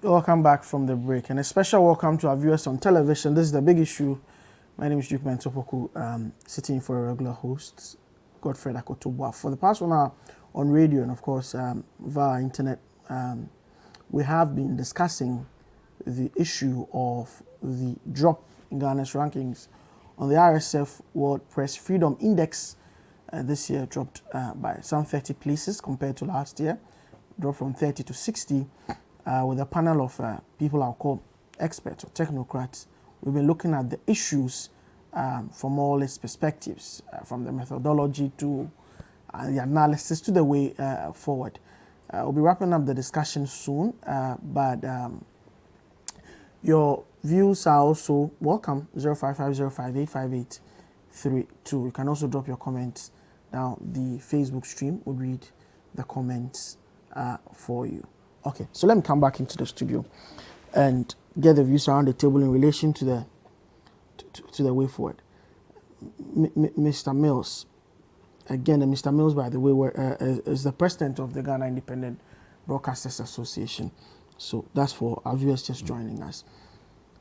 Welcome back from the break, and a special welcome to our viewers on television. This is the big issue. My name is Duke Mentopoku, sitting in for a regular host, Godfred Akotobwa. For the past 1 hour on radio and, of course, via internet, we have been discussing the issue of the drop in Ghana's rankings on the RSF World Press Freedom Index. This year dropped by some 30 places compared to last year, dropped from 30 to 60. With a panel of people I'll call experts or technocrats. We've been looking at the issues from all its perspectives, from the methodology to the analysis to the way forward. We'll be wrapping up the discussion soon, but your views are also welcome. 0550585832. You can also drop your comments down the Facebook stream. We'll read the comments for you. Okay, so let me come back into the studio and get the views around the table in relation to the way forward. Mr. Mills, again, Mr. Mills, by the way, is the president of the Ghana Independent Broadcasters Association. So that's for our viewers just joining us.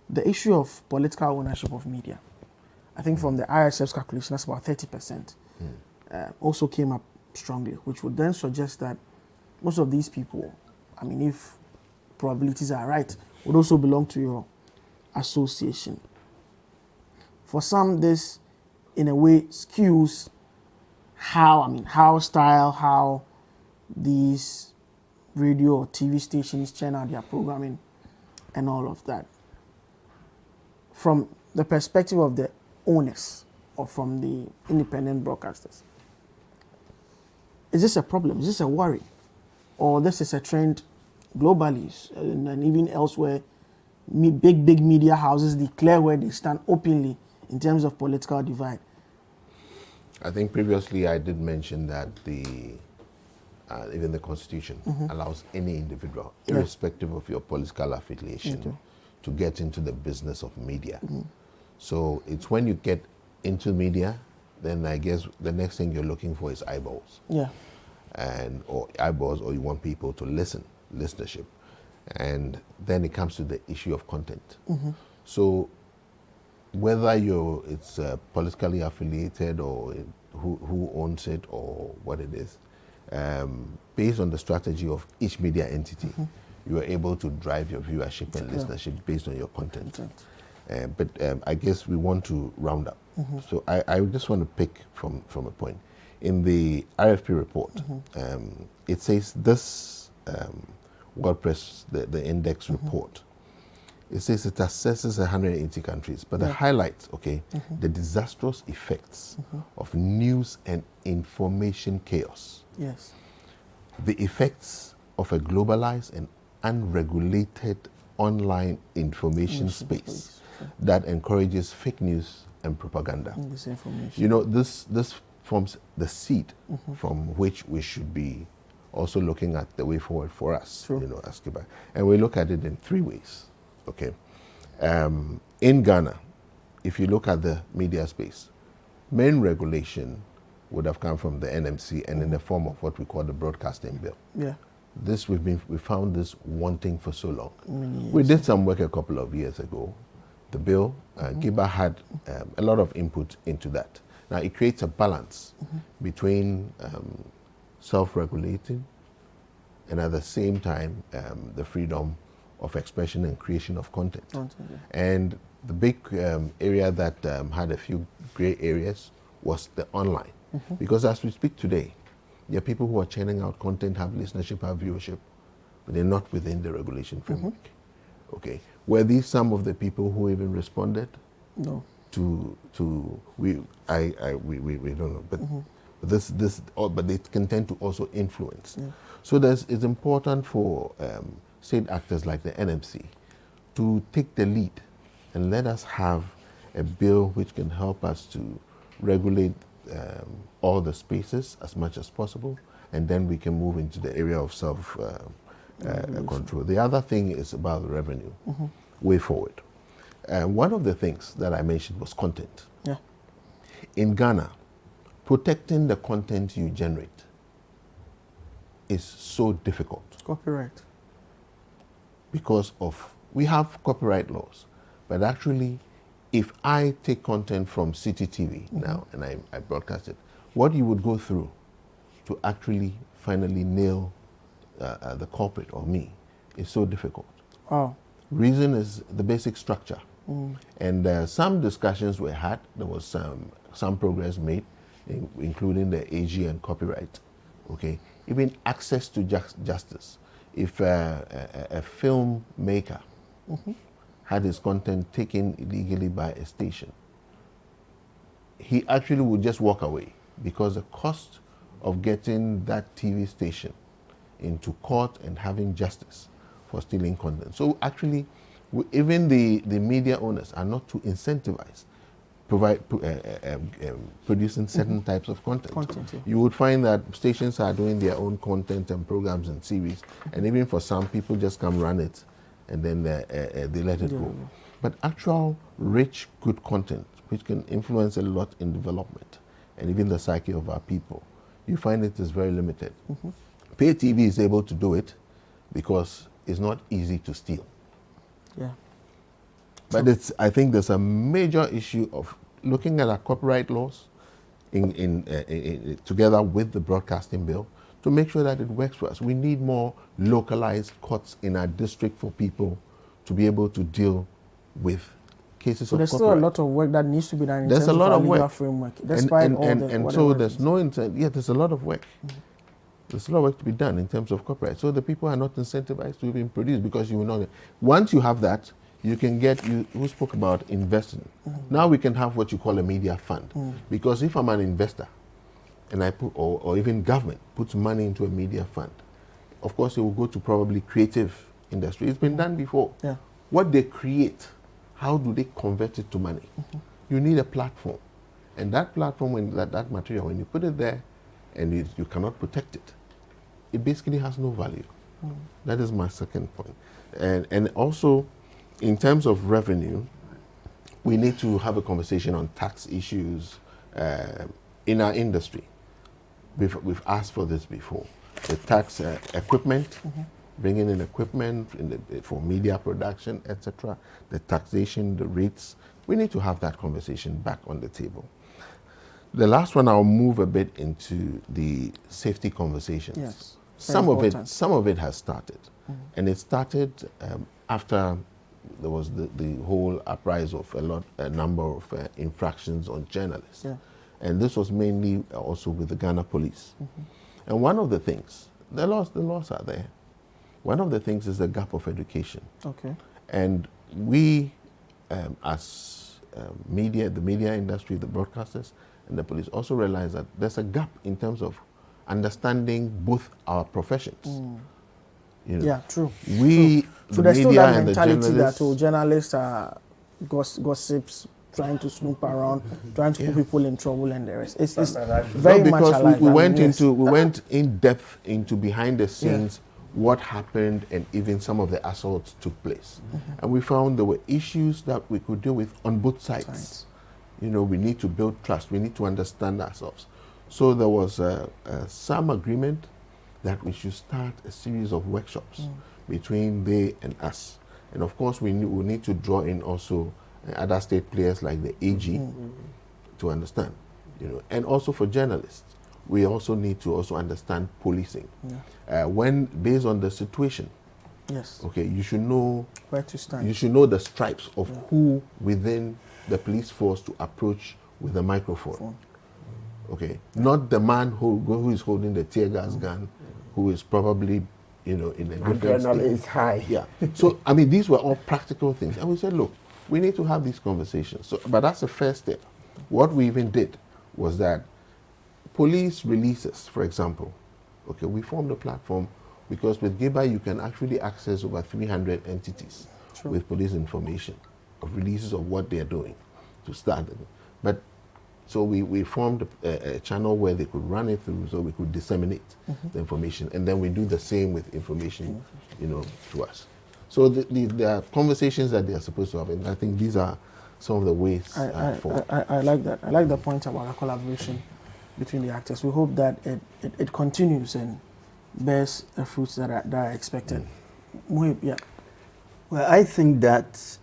The issue of political ownership of media, I think from the ISF's calculation, that's about 30%, also came up strongly, which would then suggest that most of these people, I mean, if probabilities are right, would also belong to your association. For some, this, in a way, skews how these radio or TV stations churn out their programming and all of that. From the perspective of the owners or from the independent broadcasters, is this a problem? Is this a worry? Or this is a trend globally and even elsewhere? Big media houses declare where they stand openly in terms of political divide. I think previously I did mention that even the Constitution allows any individual, irrespective of your political affiliation, to get into the business of media. So it's when you get into media, then I guess the next thing you're looking for is eyeballs. Or eyeballs, or you want people to listenership. And then it comes to the issue of content. So whether it's politically affiliated or who owns it or what it is, based on the strategy of each media entity, you are able to drive your viewership and listenership based on your content. But I guess we want to round up. So I just want to pick from a point. In the RFP report, it says this WordPress, the index report, it says it assesses 180 countries, but the highlights, the disastrous effects of news and information chaos. The effects of a globalized and unregulated online information space that encourages fake news and propaganda. You know, this forms the seed from which we should be also looking at the way forward for us, as Cuba. And we look at it in three ways, in Ghana, if you look at the media space, main regulation would have come from the NMC and in the form of what we call the Broadcasting Bill. This, we found this wanting for so long. We did some work a couple of years ago. The bill, Giba had a lot of input into that. Now, it creates a balance between self-regulating and at the same time the freedom of expression and creation of content. And the big area that had a few gray areas was the online. Because as we speak today, there are people who are churning out content, have listenership, have viewership, but they're not within the regulation framework. Were these some of the people who even responded? No. We don't know, but but they can tend to also influence. So it's important for state actors like the NMC to take the lead and let us have a bill which can help us to regulate all the spaces as much as possible, and then we can move into the area of self-control. The other thing is about the revenue way forward. One of the things that I mentioned was content. In Ghana, protecting the content you generate is so difficult. Copyright. because of, we have copyright laws, but actually, if I take content from City TV now and I broadcast it, what you would go through to actually finally nail the culprit or me is so difficult. Oh. Reason is the basic structure. And some discussions were had. There was some progress made, including the AG and copyright. Okay, even access to justice. If a filmmaker had his content taken illegally by a station, he actually would just walk away because the cost of getting that TV station into court and having justice for stealing content. So actually, even the media owners are not too incentivized producing certain types of content. Yeah. You would find that stations are doing their own content and programs and series, and even for some people just come run it and then they let it go. But actual rich, good content, which can influence a lot in development and even the psyche of our people, you find it is very limited. Pay TV is able to do it because it's not easy to steal. Yeah. But I think there's a major issue of looking at our copyright laws together with the broadcasting bill to make sure that it works for us. We need more localized courts in our district for people to be able to deal with cases of copyright. There's still a lot of work that needs to be done in terms of our legal framework. Despite all the and so there's no intent. Yeah, there's a lot of work. There's a lot of work to be done in terms of copyright. So the people are not incentivized to even produce because you will know that. Once you have that, you can get, who spoke about investing. Now we can have what you call a media fund. Because if I'm an investor and I put, or even government puts money into a media fund, of course it will go to probably creative industry. It's been done before. Yeah. What they create, how do they convert it to money? You need a platform. And that platform, when that material, when you put it there and you cannot protect it, it basically has no value. That is my second point. And also, in terms of revenue, we need to have a conversation on tax issues in our industry. We've asked for this before. The tax equipment, bringing in equipment for media production, etc. The taxation, the rates. We need to have that conversation back on the table. The last one, I'll move a bit into the safety conversations. Yes. Some of it has started, and it started after there was the whole uprising of a number of infractions on journalists, and this was mainly also with the Ghana police. And one of the things, the laws are there. One of the things is the gap of education. Okay. And we, as media, the media industry, the broadcasters, and the police also realize that there's a gap in terms of understanding both our professions. You know, yeah, true. So there's still that mentality that journalists are gossips, trying to snoop around, trying to put people in trouble, and the rest. It's very much alive. We went in depth into behind the scenes, what happened, and even some of the assaults took place, and we found there were issues that we could deal with on both sides. You know, we need to build trust. We need to understand ourselves. So there was some agreement that we should start a series of workshops between they and us. And of course, we need to draw in also other state players like the AG to understand, you know. And also for journalists, we also need to also understand policing. When, based on the situation, okay, you should know where to stand. You should know the stripes of who within the police force to approach with a microphone. Okay, not the man who is holding the tear gas gun, who is probably, you know, in a different state. Is high. Yeah. So I mean, these were all practical things, and we said, look, we need to have these conversations. So, but that's the first step. What we even did was that police releases, for example, okay, we formed a platform because with GIBA you can actually access over 300 entities with police information of releases of what they are doing to start them. But so we formed a channel where they could run it through, so we could disseminate the information, and then we do the same with information, you know, to us. So there are conversations that they are supposed to have, and I think these are some of the ways forward. I like that. I like the point about the collaboration between the actors. We hope that it continues and bears the fruits that are expected. Muhib, Well, I think that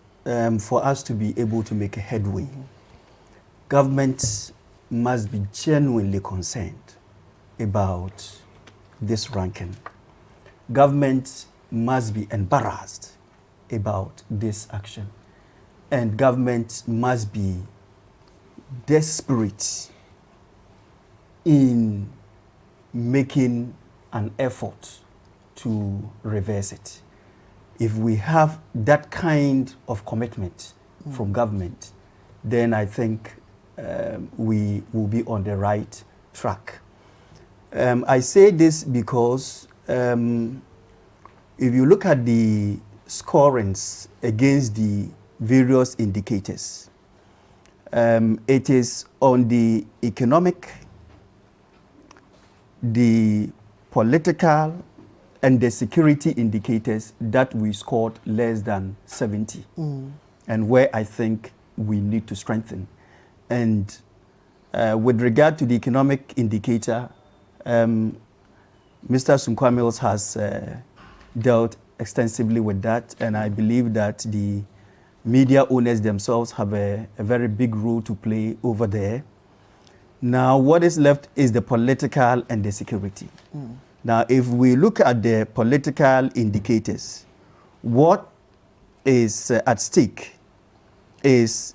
for us to be able to make a headway, government must be genuinely concerned about this ranking. Government must be embarrassed about this action. And government must be desperate in making an effort to reverse it. If we have that kind of commitment from government, then I think we will be on the right track. I say this because if you look at the scorings against the various indicators, it is on the economic, the political, and the security indicators that we scored less than 70, and where I think we need to strengthen. And with regard to the economic indicator, Mr. Sunkwa Mills has dealt extensively with that, and I believe that the media owners themselves have a very big role to play over there. Now, what is left is the political and the security. Now, if we look at the political indicators, what is at stake is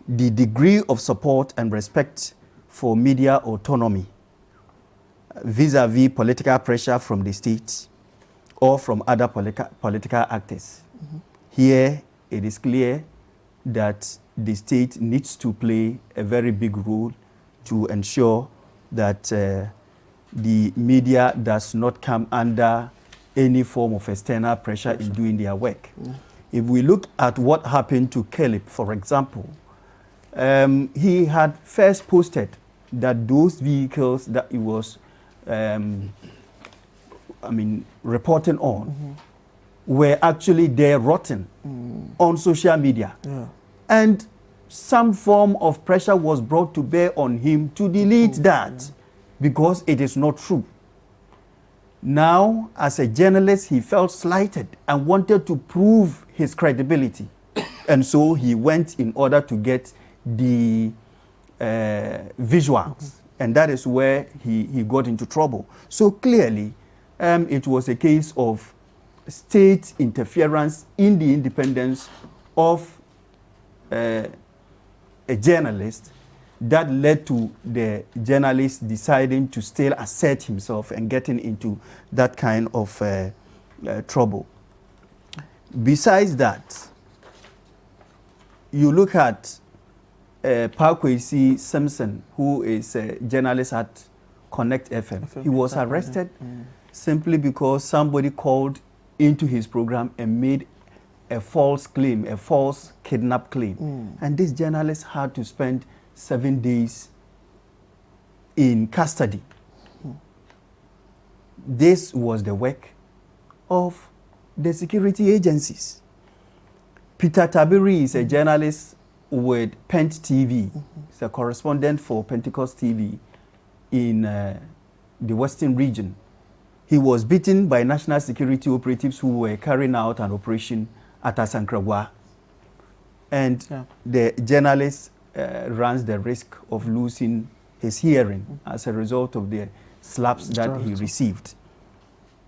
the degree of support and respect for media autonomy vis-a-vis political pressure from the state or from other political actors. Here, it is clear that the state needs to play a very big role to ensure that the media does not come under any form of external pressure in doing their work. If we look at what happened to Caleb, for example, he had first posted that those vehicles that he was reporting on were actually there rotting on social media. And some form of pressure was brought to bear on him to delete that because it is not true. Now, as a journalist, he felt slighted and wanted to prove his credibility. And so he went in order to get the visuals. And that is where he got into trouble. So clearly, it was a case of state interference in the independence of a journalist that led to the journalist deciding to still assert himself and getting into that kind of trouble. Besides that, you look at Parkwesi Simpson, who is a journalist at Connect FM. He was arrested simply because somebody called into his program and made a false claim, a false kidnap claim. And this journalist had to spend 7 days in custody. This was the work of the security agencies. Peter Tabiri is a journalist with Pent TV. He's a correspondent for Pentecost TV in the Western region. He was beaten by national security operatives who were carrying out an operation at Asankragwa. And the journalist runs the risk of losing his hearing as a result of the slaps that he received.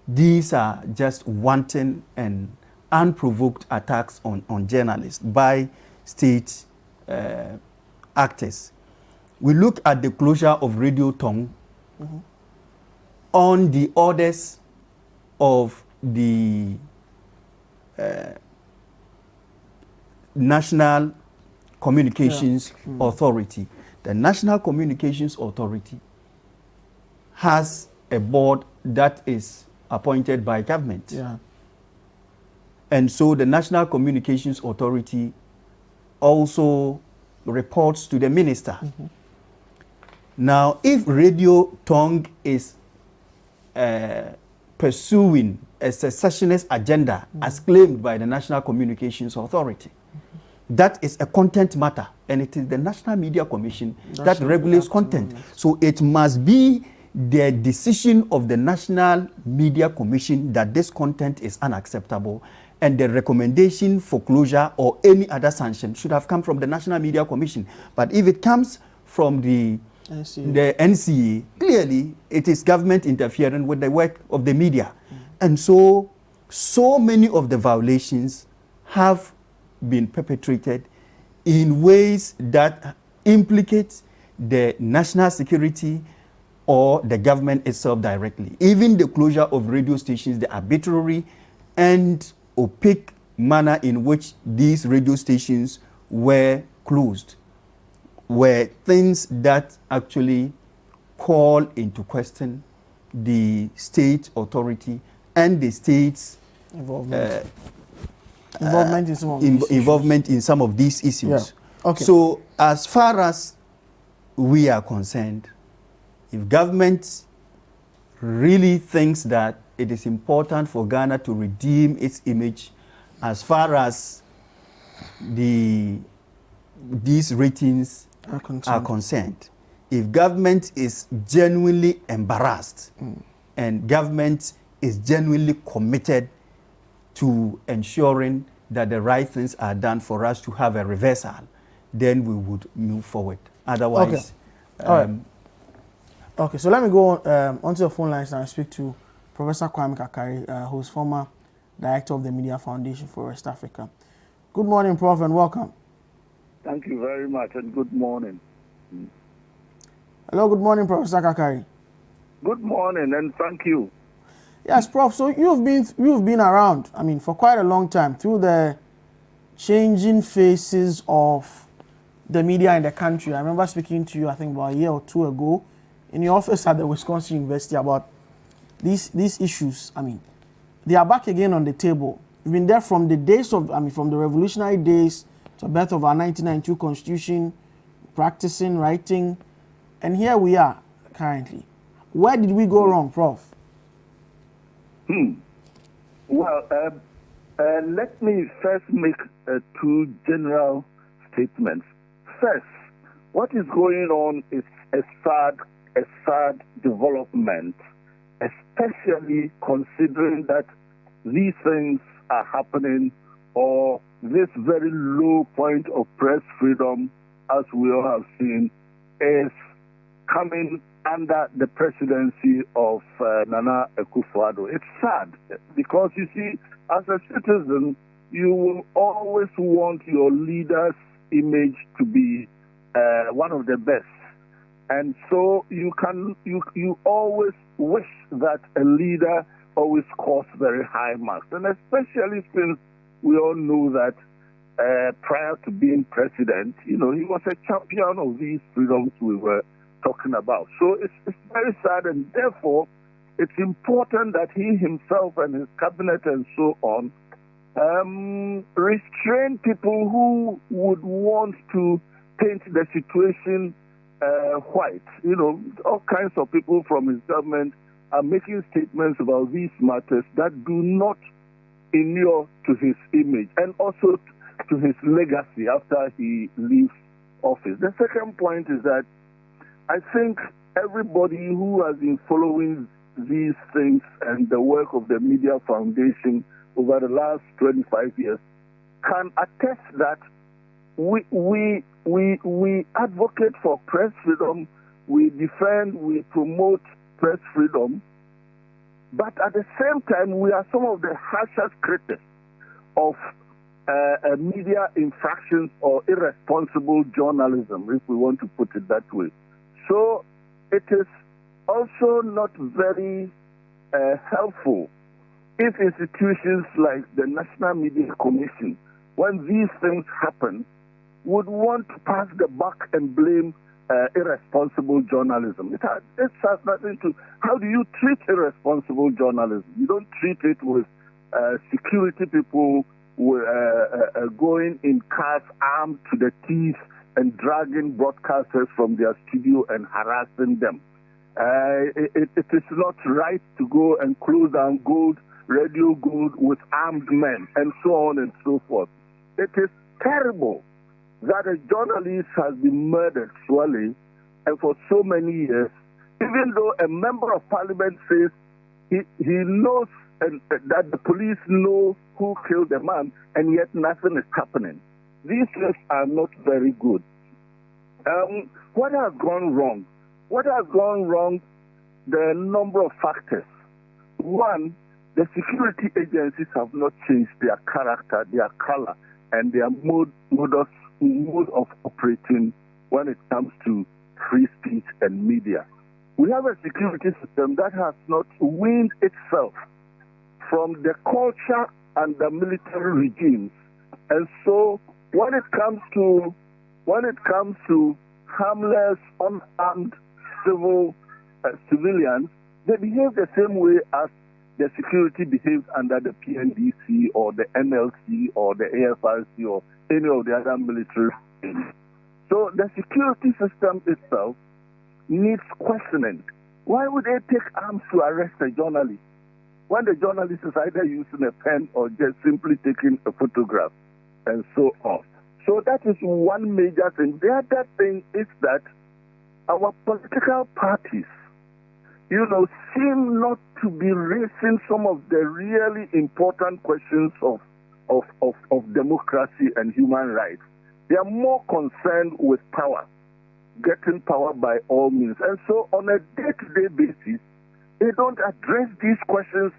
These are just wanton and unprovoked attacks on journalists by state actors. We look at the closure of Radio Tong on the orders of the National Communications Authority. The National Communications Authority has a board that is appointed by government. And so the National Communications Authority also reports to the minister. Now, if Radio Tong is pursuing a secessionist agenda as claimed by the National Communications Authority, that is a content matter, and it is the National Media Commission that regulates content. So it must be the decision of the National Media Commission that this content is unacceptable, and the recommendation for closure or any other sanction should have come from the National Media Commission. But if it comes from the NCA, clearly it is government interfering with the work of the media. And so many of the violations have been perpetrated in ways that implicate the national security or the government itself directly. Even the closure of radio stations, the arbitrary and opaque manner in which these radio stations were closed, were things that actually call into question the state authority and the state's involvement in some of these issues. Yeah. Okay. So as far as we are concerned, if government really thinks that it is important for Ghana to redeem its image as far as these ratings are concerned, if government is genuinely embarrassed and government is genuinely committed to ensuring that the right things are done for us to have a reversal, then we would move forward. Otherwise, okay. All right. Okay, so let me go onto the phone lines and speak to Professor Kwame Kakari, who is former director of the Media Foundation for West Africa. Good morning, Prof, and welcome. Thank you very much, and good morning. Hello, good morning, Professor Kakari. Good morning, and thank you. Yes, Prof. So you've been around, I mean, for quite a long time through the changing faces of the media in the country. I remember speaking to you, I think, about a year or two ago in your office at the Wisconsin University about these issues. I mean, they are back again on the table. You've been there from the days of, I mean, from the revolutionary days to the birth of our 1992 Constitution, practicing, writing, and here we are currently. Where did we go wrong, Prof? Well, let me first make two general statements. First, what is going on is a sad development, especially considering that these things are happening, or this very low point of press freedom, as we all have seen, is coming under the presidency of Nana Akufo-Addo. It's sad because, you see, as a citizen, you will always want your leader's image to be one of the best. And so you always wish that a leader always scores very high marks. And especially since we all know that prior to being president, he was a champion of these freedoms we were talking about. So it's very sad, and therefore it's important that he himself and his cabinet and so on restrain people who would want to paint the situation white. All kinds of people from his government are making statements about these matters that do not inure to his image and also to his legacy after he leaves office. The second point is that I think everybody who has been following these things and the work of the Media Foundation over the last 25 years can attest that we advocate for press freedom, we defend, we promote press freedom, but at the same time we are some of the harshest critics of media infractions or irresponsible journalism, if we want to put it that way. So it is also not very helpful if institutions like the National Media Commission, when these things happen, would want to pass the buck and blame irresponsible journalism. It has nothing to... How do you treat irresponsible journalism? You don't treat it with security people going in cars armed to the teeth and dragging broadcasters from their studio and harassing them. It is not right to go and close down Radio Gold with armed men and so on and so forth. It is terrible that a journalist has been murdered, surely, and for so many years, Even though a member of parliament says he knows that the police know who killed the man, and yet nothing is happening. These things are not very good. What has gone wrong? What has gone wrong? There are a number of factors. One, the security agencies have not changed their character, their color, and their mode of operating when it comes to free speech and media. We have a security system that has not weaned itself from the culture and the military regimes. And so when it comes to harmless, unarmed civilians, they behave the same way as the security behaves under the PNDC or the NLC or the AFRC or any of the other military regimes. So the security system itself needs questioning. Why would they take arms to arrest a journalist when the journalist is either using a pen or just simply taking a photograph and so on? So that is one major thing. The other thing is that our political parties, seem not to be raising some of the really important questions of democracy and human rights. They are more concerned with power, getting power by all means. And so on a day-to-day basis, they don't address these questions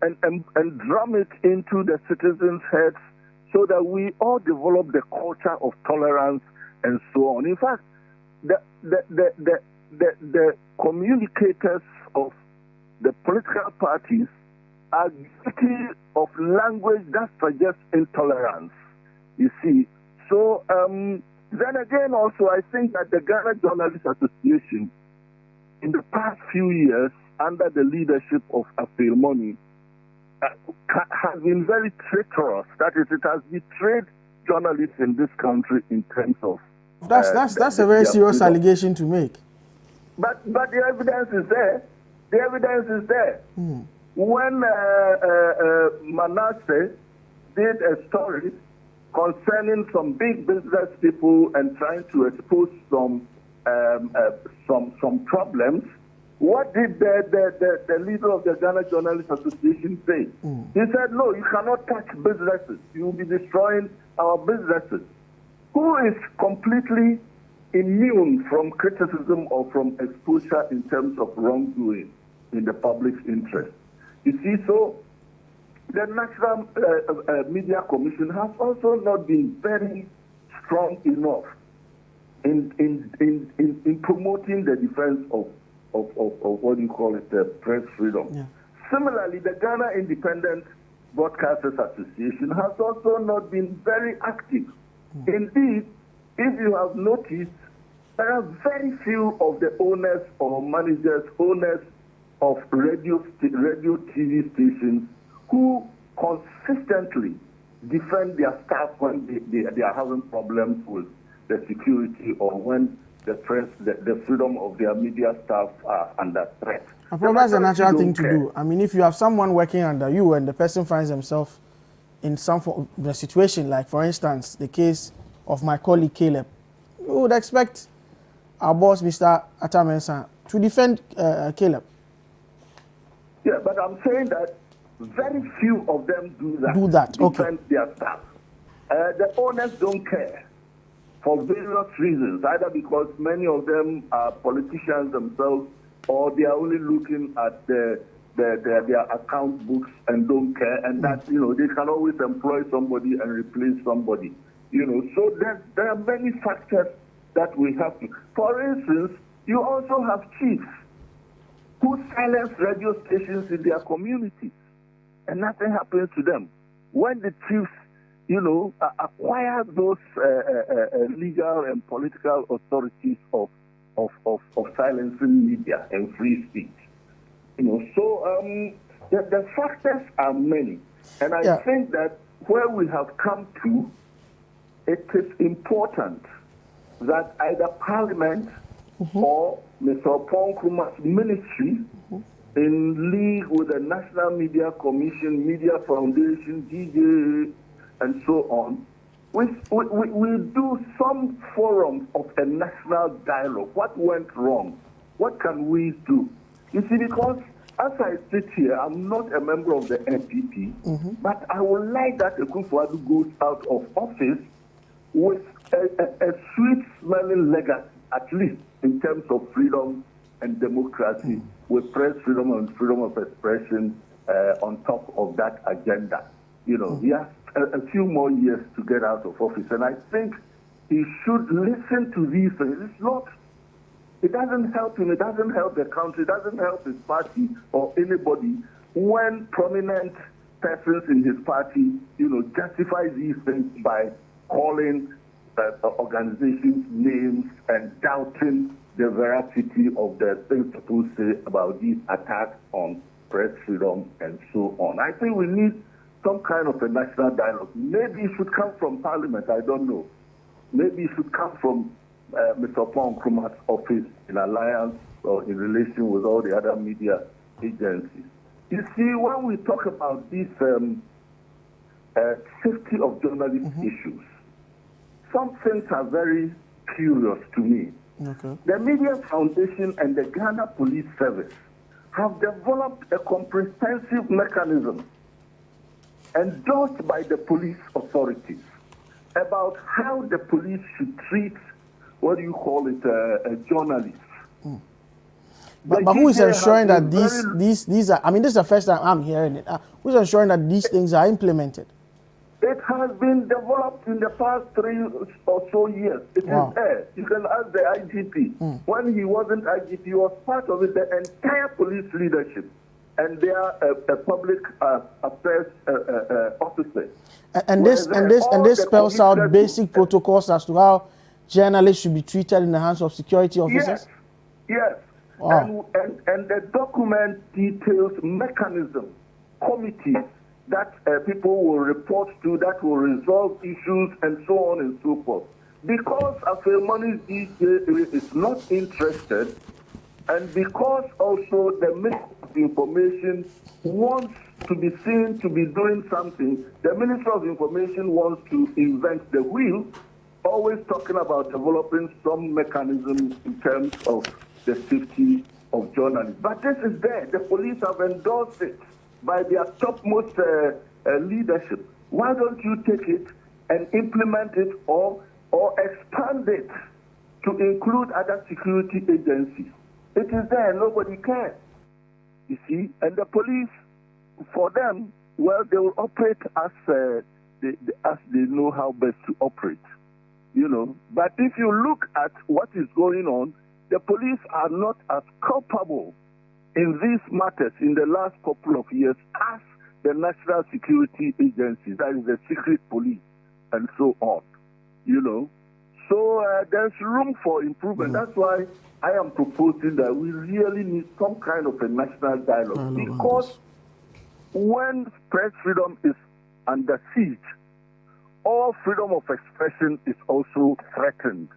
and drum it into the citizens' heads so that we all develop the culture of tolerance and so on. In fact, the communicators of the political parties are guilty of language that suggests intolerance, you see. So then again also, I think that the Ghana Journalists Association in the past few years under the leadership of Afil Moni has been very traitorous. That is, it has betrayed journalists in this country in terms of... That's a very serious allegation to make. But the evidence is there. The evidence is there. When Manasseh did a story concerning some big business people and trying to expose some problems, what did the leader of the Ghana Journalists Association say? He said, no, you cannot touch businesses. You will be destroying our businesses. Who is completely immune from criticism or from exposure in terms of wrongdoing in the public's interest? You see, so the National Media Commission has also not been very strong enough in promoting the defense of what you call it, press freedom. Yeah. Similarly, the Ghana Independent Broadcasters Association has also not been very active. Indeed, if you have noticed, there are very few of the owners or managers, owners of radio TV stations who consistently defend their staff when they are having problems with the security or when the press, the freedom of their media staff are under threat. That's a natural thing to do. I mean, if you have someone working under you and the person finds himself in some form of a situation, like for instance, the case of my colleague Caleb, you would expect our boss, Mr. Atta Mensah, to defend Caleb. Yeah, but I'm saying that very few of them do that. Defend their staff. The owners don't care for various reasons, either because many of them are politicians themselves, or they are only looking at their account books and don't care, and that they can always employ somebody and replace somebody. So there are many factors that we have to. For instance, you also have chiefs who silence radio stations in their communities, and nothing happens to them. When the chiefs, acquire those legal and political authorities of silencing media and free speech. The factors are many, and I think that where we have come to, it is important that either Parliament or Mr. Paul Nkrumah's ministry, in league with the National Media Commission, Media Foundation, DJ, and so on, we do some forum of a national dialogue. What went wrong? What can we do? You see, because as I sit here, I'm not a member of the NPP, but I would like that Akufo-Addo goes out of office with a sweet-smelling legacy, at least in terms of freedom and democracy, with press freedom and freedom of expression on top of that agenda. You know, he has a few more years to get out of office, and I think he should listen to these things. It doesn't help him, it doesn't help the country, it doesn't help his party or anybody when prominent persons in his party, you know, justify these things by calling organizations names and doubting the veracity of the things people say about these attacks on press freedom and so on. I think we need some kind of a national dialogue. Maybe it should come from Parliament, I don't know. Maybe it should come from Mr. Paul Nkrumah's office in alliance or in relation with all the other media agencies. You see, when we talk about these safety of journalists issues, some things are very curious to me. Okay. The Media Foundation and the Ghana Police Service have developed a comprehensive mechanism endorsed by the police authorities about how the police should treat, what do you call it, a journalist. But who is ensuring that these are, I mean, this is the first time I'm hearing it. Who's ensuring that these things are implemented? It has been developed in the past 3 or so years. It is there. You can ask the IGP. When he wasn't IGP, he was part of it, the entire police leadership. And they are a public affairs officer. And this spells out basic protocols as to how journalists should be treated in the hands of security officers? Yes. Wow. And the document details mechanism, committees that people will report to, that will resolve issues and so on and so forth. Because Afemani DJ is not interested, and because also the Minister of Information wants to be seen to be doing something, the Minister of Information wants to invent the wheel, always talking about developing some mechanism in terms of the safety of journalists. But this is there. The police have endorsed it by their topmost leadership. Why don't you take it and implement it or expand it to include other security agencies? It is there, nobody cares. You see, and the police, for them, well, they will operate as they know how best to operate, you know. But if you look at what is going on, the police are not as culpable in these matters in the last couple of years as the national security agencies, that is the secret police, and so on, you know. So there's room for improvement. That's why I am proposing that we really need some kind of a national dialogue, because when press freedom is under siege, all freedom of expression is also threatened,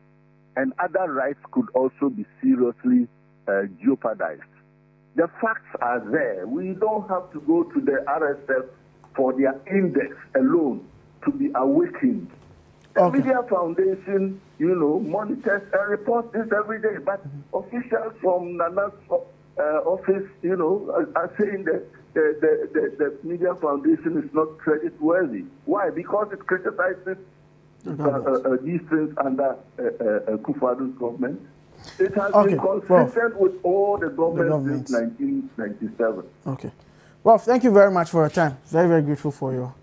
and other rights could also be seriously jeopardized. The facts are there. We don't have to go to the RSF for their index alone to be awakened. The Media Foundation, you know, monitors and reports this every day, but officials from Nana's office, you know, are saying that the Media Foundation is not creditworthy. Why? Because it criticizes these things under Akufo-Addo's government. It has been consistent with all the governments since 1997. Okay. Well, thank you very much for your time. Very, very grateful for your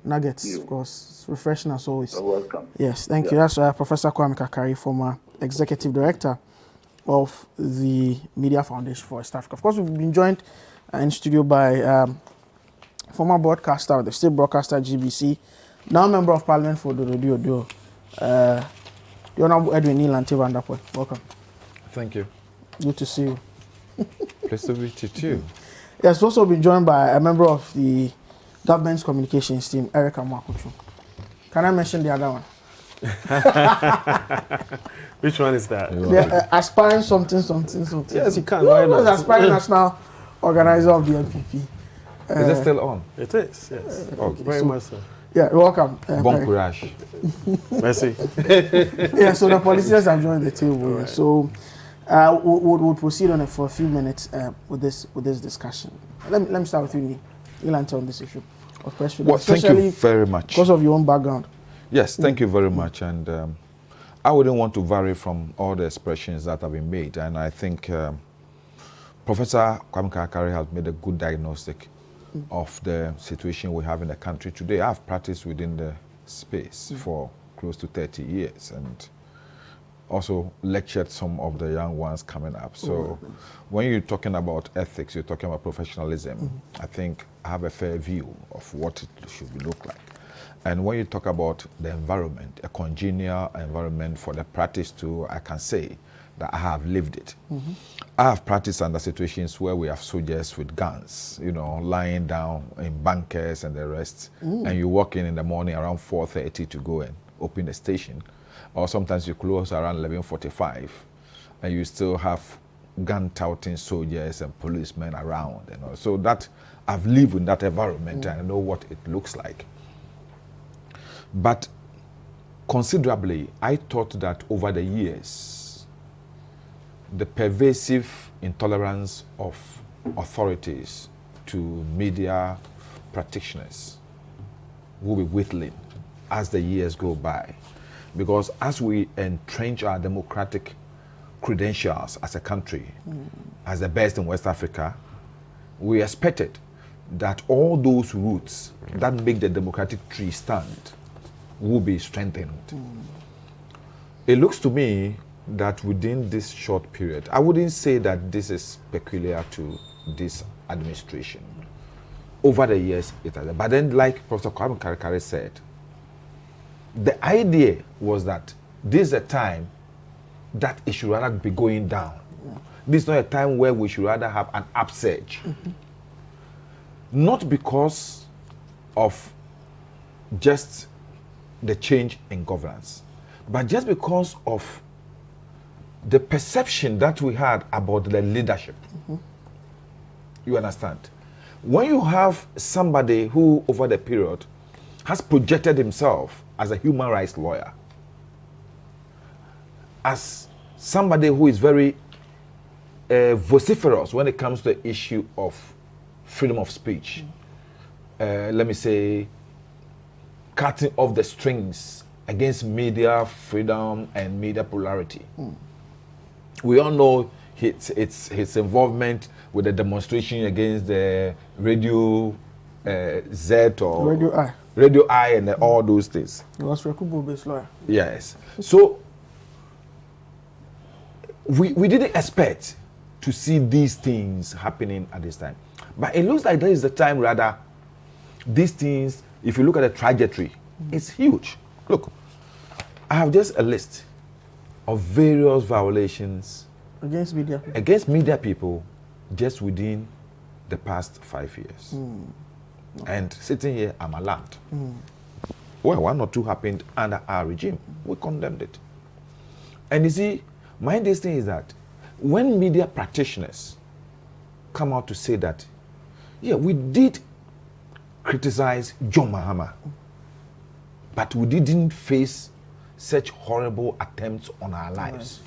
nuggets, of course. It's refreshing as always. You're welcome. Yes, thank you. That's Professor Kwame Kakari, former Executive Director of the Media Foundation for West Africa. Of course, we've been joined in studio by former broadcaster of the state broadcaster GBC, now Member of Parliament for Dodo Odo, the Honorable Edwin Nilanti Vanderpoel. Welcome. Thank you. Good to see you. Pleased to meet you too. Yes, we've also been joined by a member of the government's communications team, Erica Mwakuchu. Can I mention the other one? Which one is that? The aspiring something. Yes, you can. Why not? Aspiring national organizer of the NPP. Is it still on? It is, yes. Okay. Very much so. Yeah, welcome. Bon courage. Merci. Yeah, so the politicians have joined the table. Right. So We'll proceed on it for a few minutes with this discussion. Let me start with you, Nii. You'll answer on this issue of press freedom. Well, thank you very much. Because of your own background. Yes, thank you very much. And I wouldn't want to vary from all the expressions that have been made. And I think Professor Kwame Karakari has made a good diagnostic of the situation we have in the country today. I've practiced within the space for close to 30 years and also lectured some of the young ones coming up. So when you're talking about ethics, you're talking about professionalism. I think I have a fair view of what it should look like. And when you talk about the environment, a congenial environment for the practice too, I can say that I have lived it. I have practiced under situations where we have soldiers with guns, you know, lying down in bunkers and the rest. And you walk in the morning around 4:30 to go and open the station. Or sometimes you close around 11:45 and you still have gun-touting soldiers and policemen around. You know. So that I've lived in that environment and I know what it looks like. But considerably, I thought that over the years, the pervasive intolerance of authorities to media practitioners will be whittling as the years go by. Because as we entrench our democratic credentials as a country, as the best in West Africa, we expected that all those roots that make the democratic tree stand will be strengthened. It looks to me that within this short period, I wouldn't say that this is peculiar to this administration. Over the years, it has. But then, like Professor Kwame Karakari said, the idea was that this is a time that it should rather be going down. This is not a time where we should rather have an upsurge. Not because of just the change in governance, but just because of the perception that we had about the leadership. You understand? When you have somebody who, over the period, has projected himself as a human rights lawyer, as somebody who is very vociferous when it comes to the issue of freedom of speech, let me say, cutting off the strings against media freedom and media plurality. We all know his involvement with the demonstration against the Radio Z or Radio I and all those things. He was Rekubo-based lawyer. Yes. So we didn't expect to see these things happening at this time. But it looks like that is the time rather these things, if you look at the trajectory, it's huge. Look, I have just a list of various violations against media people just within the past 5 years. And sitting here, I'm alarmed. Well, one or two happened under our regime. We condemned it. And you see, my interesting thing is that when media practitioners come out to say that, yeah, we did criticize John Mahama, but we didn't face such horrible attempts on our lives,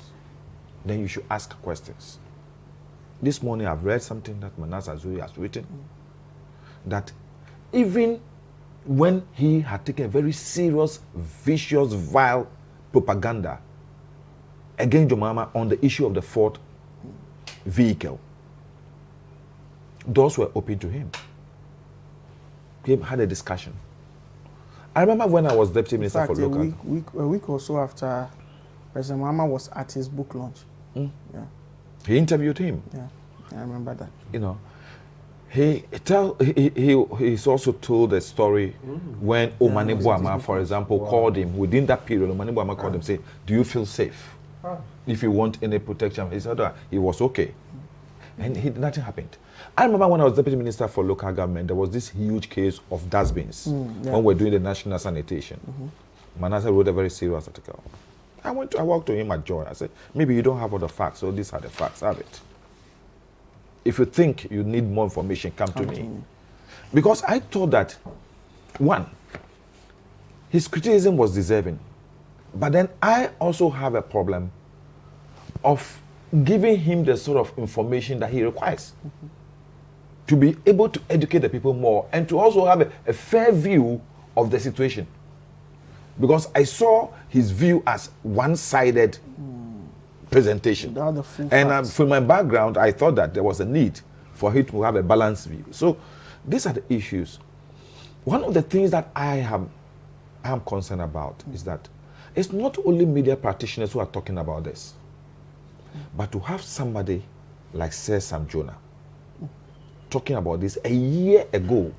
then you should ask questions. This morning I've read something that Manasseh Zuri has written, that even when he had taken very serious, vicious, vile propaganda against John Mahama on the issue of the Ford vehicle, doors were open to him. He had a discussion. I remember when I was Deputy Minister for Local. A week or so after President Mahama was at his book launch. He interviewed him. Yeah, I remember that. You know, he's also told a story when Omani Boama, for example, called him. Within that period, Omani Boama called him, saying, "Do you feel safe? If you want any protection," he said he was okay, and nothing happened. I remember when I was Deputy Minister for Local Government, there was this huge case of dustbins when we were doing the national sanitation. Manasseh wrote a very serious article. I walked to him at Joy. I said, maybe you don't have all the facts, so these are the facts, have it. If you think you need more information, come to me. Because I thought that, one, his criticism was deserving. But then I also have a problem of giving him the sort of information that he requires to be able to educate the people more and to also have a fair view of the situation. Because I saw his view as one-sided presentation. The full And facts. from my background, I thought that there was a need for him to have a balanced view. So these are the issues. One of the things that I am concerned about is that it's not only media practitioners who are talking about this, but to have somebody like Sir Sam Jonah talking about this a year ago,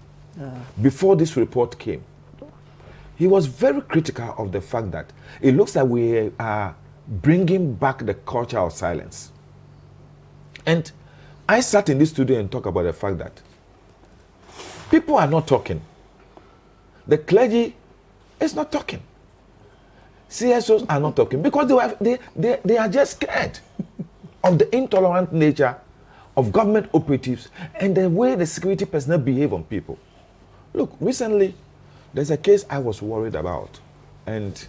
before this report came. He was very critical of the fact that it looks like we are bringing back the culture of silence. And I sat in this studio and talked about the fact that people are not talking. The clergy is not talking. CSOs are not talking because they are just scared of the intolerant nature of government operatives and the way the security personnel behave on people. Look, recently, there's a case I was worried about, and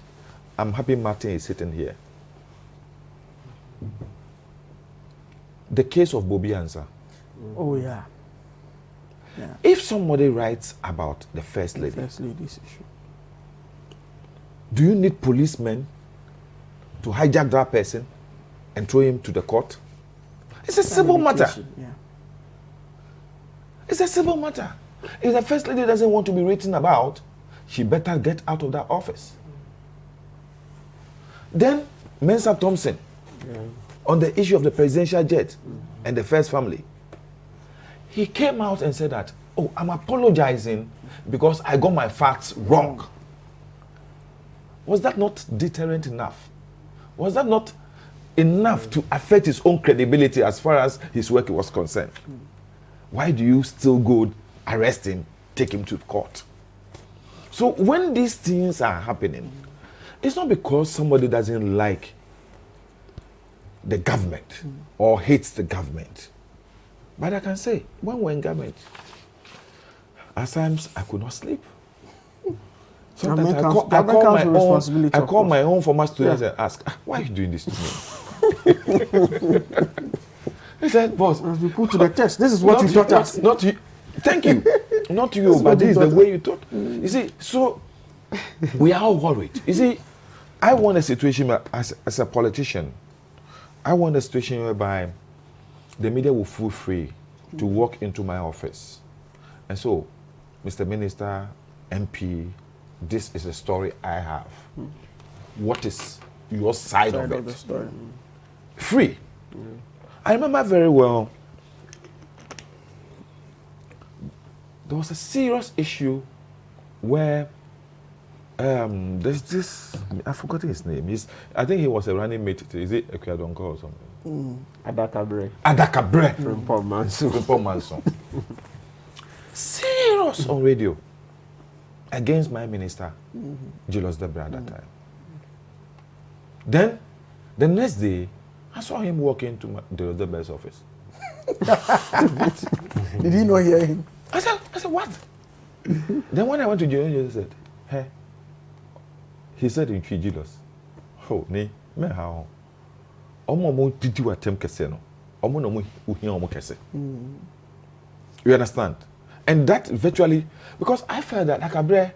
I'm happy Martin is sitting here. The case of Bobby Ansah. Oh, yeah. If somebody writes about the First Lady, First Lady's issue. do you need policemen to hijack that person and throw him to the court? It's a civil matter. Yeah. It's a civil matter. If the First Lady doesn't want to be written about, she better get out of that office. Then, Mensa Thompson, on the issue of the presidential jet and the First Family, he came out and said that, oh, I'm apologizing because I got my facts wrong. Was that not deterrent enough? Was that not enough to affect his own credibility as far as his work was concerned? Why do you still go arrest him, take him to court? So when these things are happening, it's not because somebody doesn't like the government or hates the government. But I can say, when we're in government, at times I could not sleep. Sometimes I call my own former students and ask, why are you doing this to me? He said, boss, As we put to the test, this is what you taught us. Not you. Thank you. Not you, but this is the way you taught. You see, so we are all worried. You see, I want a situation as a politician. I want a situation whereby the media will feel free to walk into my office. And so, Mr. Minister, MP, this is a story I have. What is your side of it? The story. Free. I remember very well, there was a serious issue where there's this, I've forgotten his name. I think he was a running mate. Is it Ekweadonko or something? Adakabre. From Paul Manson. From Paul Manson. Serious on radio against my minister, Julius Debra at that time. Then, the next day, I saw him walk into Julius Debra's office. Did he not hear him? I said, what? Then when I went to Julius, he said, hey. He said in Julius, oh, me how? Omo did you attempt kese no? Omo no uhia omo kese. You understand? And that virtually, because I felt that Akabre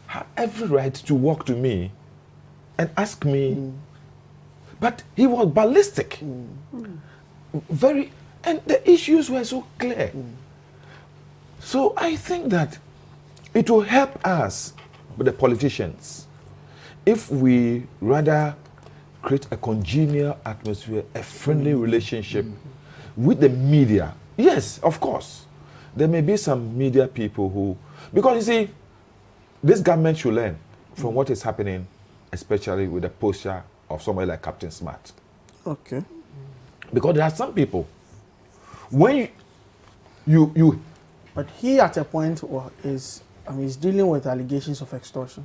had every right to walk to me and ask me, but he was ballistic. Very, and the issues were so clear. So I think that it will help us, the politicians, if we rather create a congenial atmosphere, a friendly relationship with the media. Yes, of course. There may be some media people who, because you see, this government should learn from what is happening, especially with the posture of somebody like Captain Smart. Okay. Because there are some people, when you But he at a point is, he's dealing with allegations of extortion.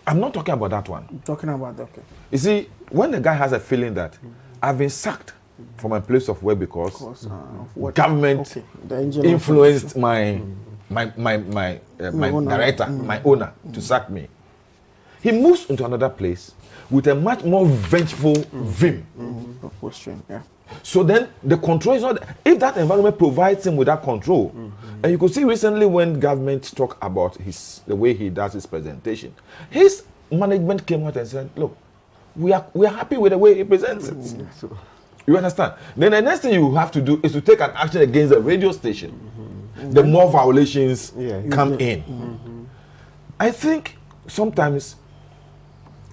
I'm not talking about that one. I'm talking about that, okay. You see, when the guy has a feeling that I've been sacked from my place of work because government influenced my director, my owner, to sack me. he moves into another place with a much more vengeful vim. Question, yeah. So then the control is not, if that environment provides him with that control, and you could see recently when government talk about the way he does his presentation, his management came out and said, look, we are happy with the way he presents it. So, You understand? Then the next thing you have to do is to take an action against the radio station. The more violations come in. I think sometimes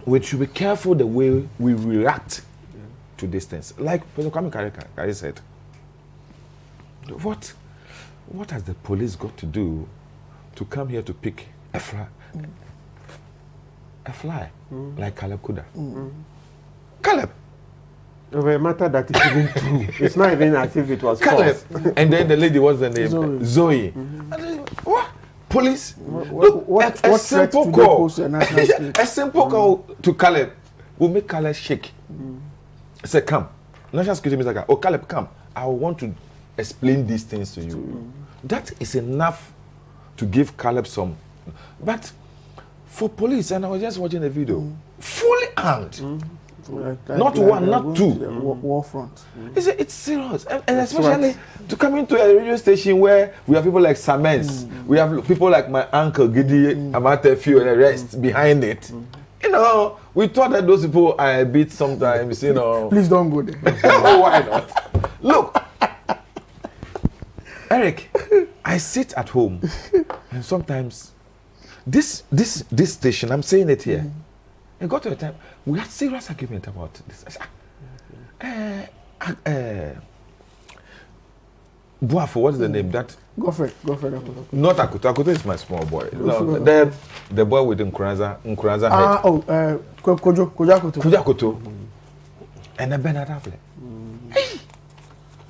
we should be careful the way we react to these things. Like Professor Kwame Kari said, what has the police got to do to come here to pick a fly like Caleb Kuda? Caleb. over a matter that is even true. It's not even as if it was Caleb. false. And then the lady, what's the name? Zoe. And then, what? Police? Look, a simple call. A simple call to Caleb will make Caleb shake. Say, come. National Security Minister, oh, Caleb, come. I want to explain these things to you. That is enough to give Caleb some. But for police, and I was just watching a video, fully armed. Not one, not two. War front. It's serious. And especially to come into a radio station where we have people like Samens, we have people like my uncle Gidi, Amatefu, and the rest behind it. You know, we thought that those people are a bit sometimes, you know. Please don't go there. Why not? Look, Eric, I sit at home and sometimes this station, I'm saying it here, it got to a time we had serious argument about this. I said, Buafo, what is the name? That Go for it. not Akuto. Akuto is my small boy. No, the boy with Nkuraza head. Kojo Akoto. Kuja Akoto. And then Bernard Affle. Hey,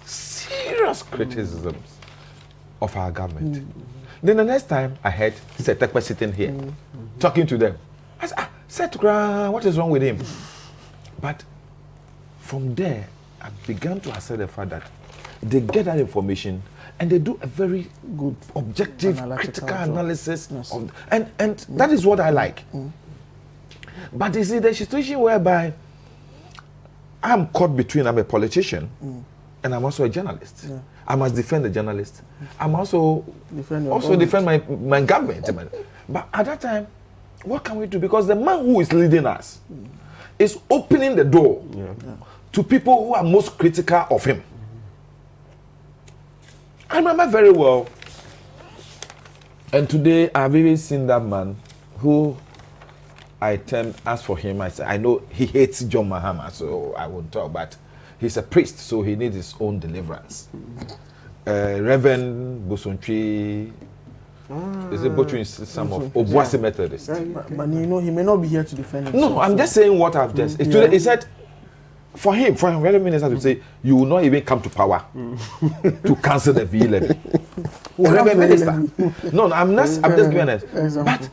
serious criticisms of our government. Then the next time I heard Setekwe sitting here, talking to them. I said, Setekwe, what is wrong with him? But from there, I began to accept the fact that they get that information and they do a very good, objective, critical analysis. Yes. And that is what I like. But you see, the situation whereby I'm caught between, I'm a politician and I'm also a journalist. Yeah. I must defend the journalist. I'm also Defend defend my government. But at that time, what can we do? Because the man who is leading us is opening the door to people who are most critical of him. I remember very well. And today I've even seen that man who I asked for him. I said, I know he hates John Mahama, so I won't talk, but he's a priest, so he needs his own deliverance. Reverend Bosontwi, is it Botrin, some of Obuasi Methodist? But you know, he may not be here to defend himself. No, I'm just saying what I've just. Today he said, for him, Reverend Minister to say, you will not even come to power to cancel the V levy. Reverend Minister. No, I'm just giving it. But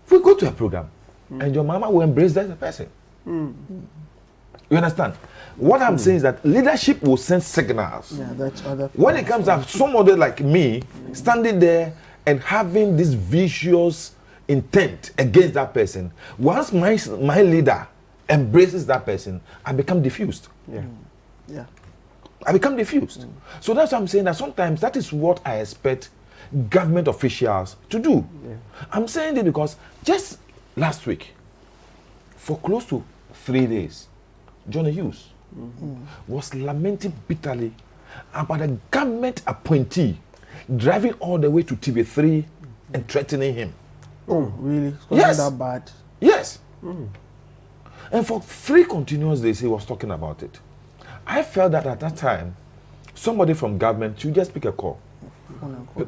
we go to a program and your mama will embrace that person. You understand? What I'm saying is that leadership will send signals. Yeah, that's other. When it comes up, somebody like me standing there and having this vicious intent against that person, once my leader embraces that person, I become diffused. Yeah. I become diffused. So that's what I'm saying, that sometimes that is what I expect government officials to do. I'm saying it because just last week, for close to 3 days, Johnny Hughes was lamenting bitterly about a government appointee driving all the way to TV3 and threatening him. Oh, really? Yes. That bad? Yes. And for 3 continuous days, he was talking about it. I felt that at that time, somebody from government should just pick a call.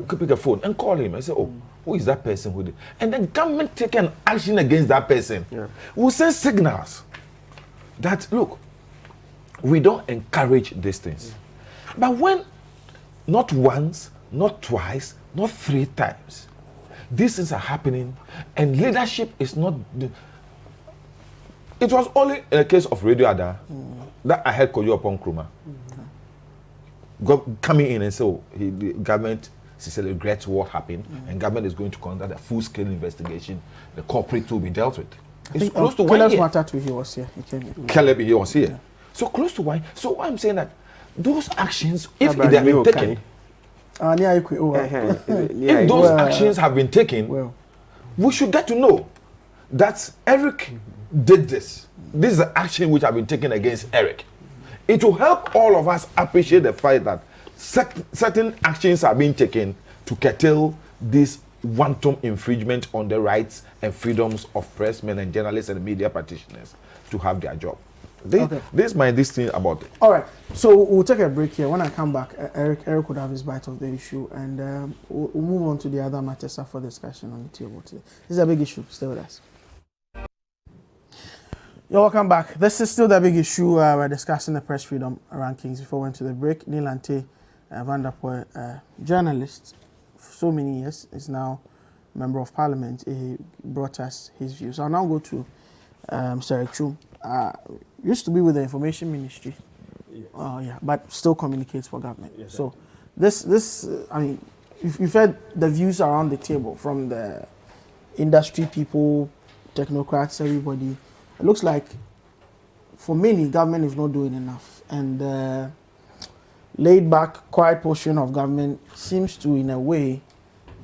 Pick a phone and call him and say, oh, who is that person who did? And then government take an action against that person. Will send signals that, look, we don't encourage these things. But when not once, not twice, not 3 times, these things are happening and leadership is not... It was only in a case of Radio Ada that I heard Kojo Upon Nkrumah coming in and say, oh, the government sincerely regrets what happened and government is going to conduct a full-scale investigation. The culprit will be dealt with. It's close to 1 Caleb's year. matter too, he was here. He came here. Caleb, he was here. So close to 1 year. So I'm saying that those actions, if But they have you been okay? taken, if those actions have been taken, well, we should get to know that Eric did this. This is the action which have been taken against Eric. It will help all of us appreciate the fact that certain actions are being taken to curtail this wanton infringement on the rights and freedoms of pressmen and journalists and media practitioners to have their job. This is my thing about it. all right. So we'll take a break here. When I come back, Eric would have his bite of the issue, and we'll move on to the other matters for discussion on the table today. This is a big issue. Stay with us. You're welcome back. This is still the big issue. We're discussing the press freedom rankings. Before we went to the break, Neil Ante Van der Poel, journalist for so many years, is now member of parliament. He brought us his views. I'll now go to Eric Chum. Used to be with the information ministry, Yes. but still communicates for government. Yes, So this, I mean, you've heard the views around the table from the industry people, technocrats, everybody. It looks like for many, government is not doing enough, and the laid back, quiet portion of government seems to, in a way,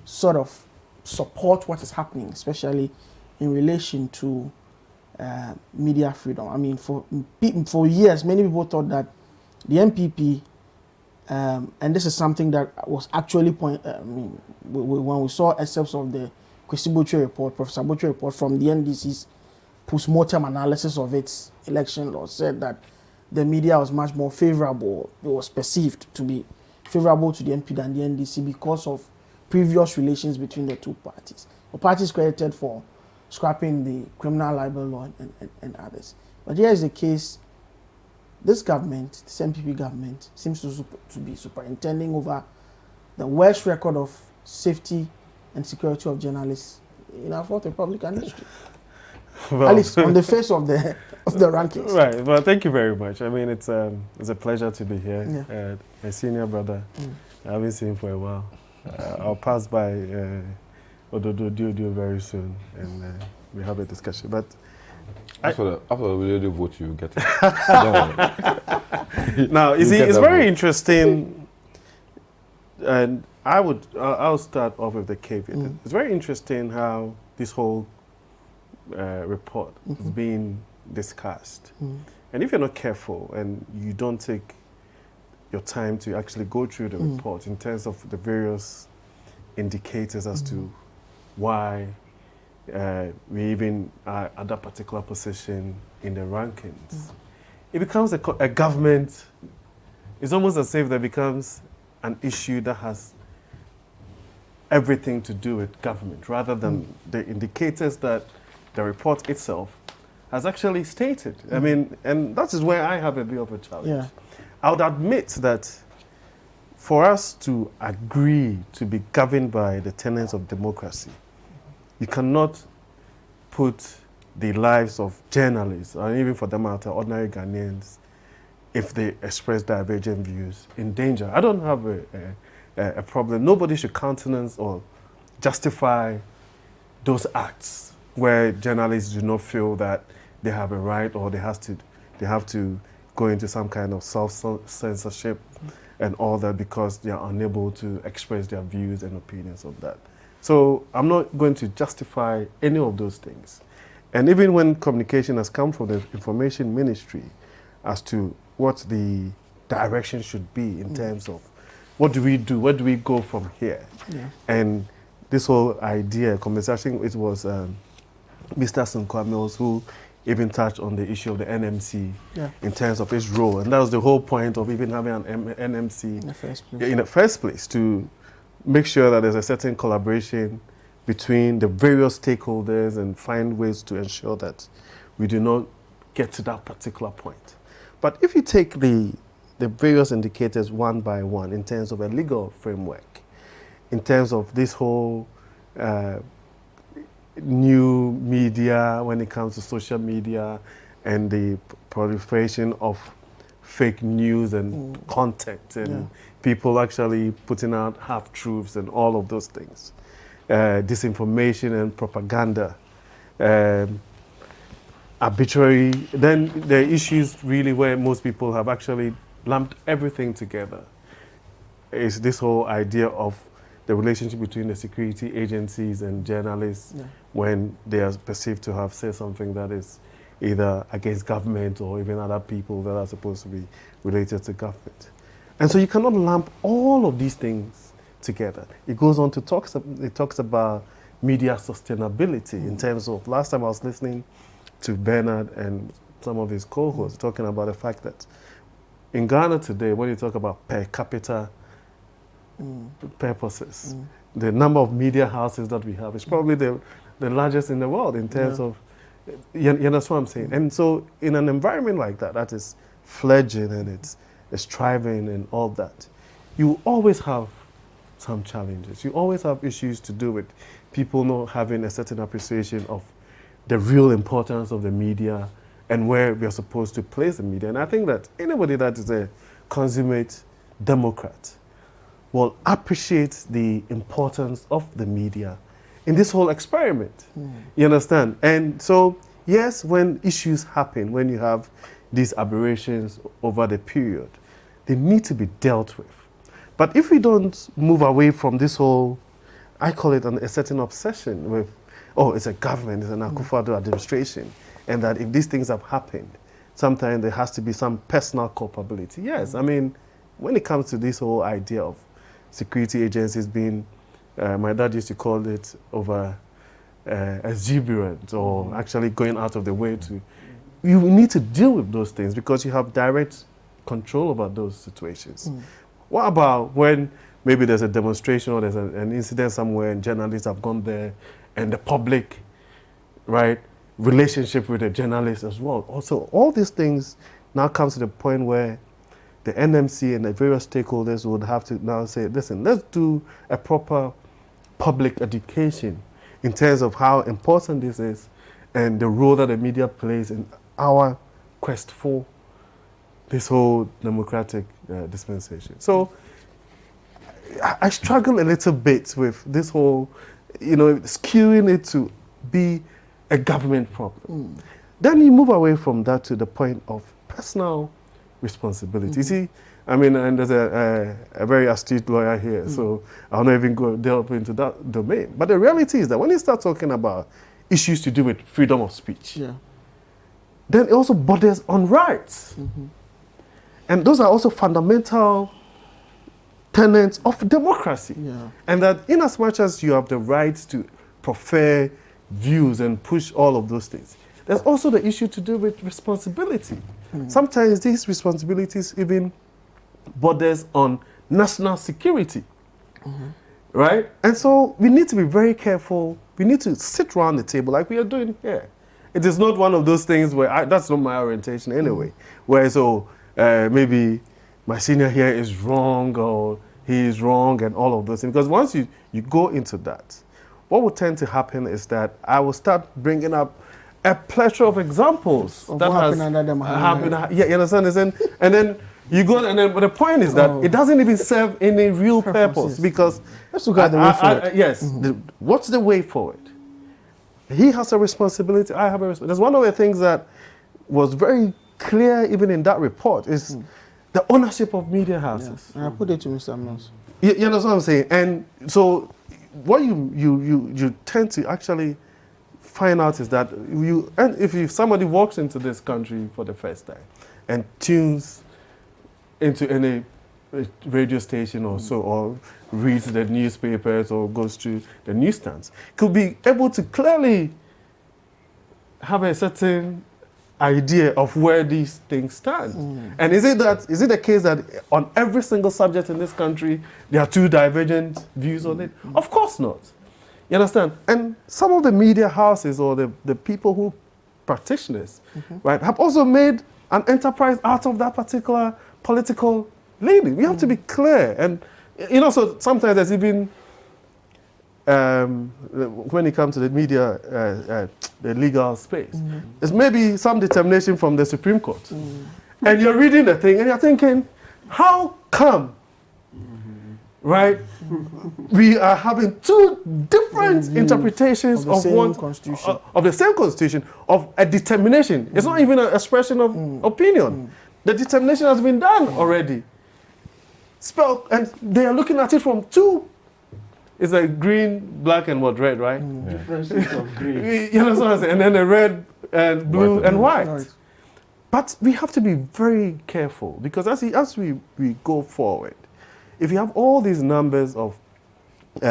sort of support what is happening, especially in relation to media freedom. I mean, for years, many people thought that the MPP, and this is something that was actually when we saw excerpts of the Kwesi Botwe report, Professor Botwe report from the NDC's post-mortem analysis of its election law, said that the media was much more favorable. It was perceived to be favorable to the MP than the NDC because of previous relations between the two parties. The parties credited for scrapping the criminal libel law and others. But here is the case. This government, this MPP government, seems to be superintending over the worst record of safety and security of journalists in our Fourth Republican history. Well, At least on the face of the rankings. Right. Well, thank you very much. I mean, it's a pleasure to be here. Yeah. My senior brother, I haven't seen him for a while. I'll pass by Ododo Diodio very soon, and we have a discussion. But After the video vote, you get it. Don't worry. now, you see, get it's that very vote. interesting, and I'll start off with the caveat. It's very interesting how this whole report is being discussed. And if you're not careful and you don't take your time to actually go through the report in terms of the various indicators as to why we even are at that particular position in the rankings, it becomes a government. It's almost as if there becomes an issue that has everything to do with government rather than the indicators that the report itself has actually stated. I mean, and that is where I have a bit of a challenge. Yeah. I would admit that for us to agree to be governed by the tenets of democracy, you cannot put the lives of journalists, or even for that matter, ordinary Ghanaians, if they express divergent views, in danger. I don't have a problem. Nobody should countenance or justify those acts where journalists do not feel that they have a right or they have to go into some kind of self-censorship and all that because they are unable to express their views and opinions of that. So I'm not going to justify any of those things. And even when communication has come from the information ministry as to what the direction should be in terms of what do we do, where do we go from here? Yeah. And this whole idea, conversation, it was Mr. Sinclair Mills who even touched on the issue of the NMC in terms of its role. And that was the whole point of even having an NMC in the first place, to make sure that there's a certain collaboration between the various stakeholders and find ways to ensure that we do not get to that particular point. But if you take the various indicators one by one in terms of a legal framework, in terms of this whole new media when it comes to social media and the proliferation of fake news and content and people actually putting out half-truths and all of those things, disinformation and propaganda, arbitrary. Then there are issues really where most people have actually lumped everything together. Is this whole idea of the relationship between the security agencies and journalists when they are perceived to have said something that is either against government or even other people that are supposed to be related to government. And so you cannot lump all of these things together. It goes on to talk about media sustainability in terms of, last time I was listening to Bernard and some of his co-hosts talking about the fact that in Ghana today, when you talk about per capita purposes, the number of media houses that we have is probably the largest in the world in terms of, you understand what I'm saying? And so in an environment like that, that is fledgling and it's thriving and all that, you always have some challenges. You always have issues to do with people not having a certain appreciation of the real importance of the media and where we are supposed to place the media. And I think that anybody that is a consummate Democrat will appreciate the importance of the media in this whole experiment. You understand? And so, yes, when issues happen, when you have these aberrations over the period, they need to be dealt with. But if we don't move away from this whole, I call it a certain obsession with, oh, it's a government, it's an Akufo-Addo administration, and that if these things have happened, sometimes there has to be some personal culpability. Yes, I mean, when it comes to this whole idea of security agencies being, my dad used to call it over exuberant or actually going out of the way to, you need to deal with those things because you have direct control over those situations. What about when maybe there's a demonstration or there's an incident somewhere and journalists have gone there and the public, right, relationship with the journalists as well. Also, all these things now comes to the point where the NMC and the various stakeholders would have to now say, listen, let's do a proper public education in terms of how important this is and the role that the media plays in our quest for this whole democratic dispensation. So I struggle a little bit with this whole, skewing it to be a government problem. Then you move away from that to the point of personal responsibility. You see, I mean, and there's a very astute lawyer here, so I'll not even go delve into that domain. But the reality is that when you start talking about issues to do with freedom of speech, then it also borders on rights. And those are also fundamental tenets of democracy. And that in as much as you have the right to prefer views and push all of those things, there's also the issue to do with responsibility. Sometimes these responsibilities even borders on national security, right? And so we need to be very careful. We need to sit around the table like we are doing here. It is not one of those things where, that's not my orientation anyway, where maybe my senior here is wrong or he is wrong and all of those things. Because once you go into that, what will tend to happen is that I will start bringing up a plethora of examples of that what has happened under them. Yeah, you understand? And then you go, and then but the point is that it doesn't even serve any real purpose because let's look at the way forward. Yes, what's the way forward? He has a responsibility. I have a responsibility. There's one of the things that was very clear even in that report is the ownership of media houses. And I put it to Mr. Mills. You understand what I'm saying? And so what you tend to actually find out is that if somebody walks into this country for the first time and tunes into any radio station or so, or reads the newspapers or goes to the newsstands, could be able to clearly have a certain idea of where these things stand. And is it the case that on every single subject in this country there are two divergent views on it? Of course not. You understand? And some of the media houses or the people who practitioners, right, have also made an enterprise out of that particular political lady. We have to be clear. And so sometimes there's even when it comes to the media, the legal space, there's maybe some determination from the Supreme Court. And you're reading the thing and you're thinking, how come right? We are having two different interpretations of the same one constitution. of the same constitution of a determination. It's not even an expression of opinion. The determination has been done already. And they are looking at it from two. It's like green, black, and what, red, right? Differences of green. You know what I'm saying? And then the red and blue and white. Right. But we have to be very careful because as we go forward, if you have all these numbers of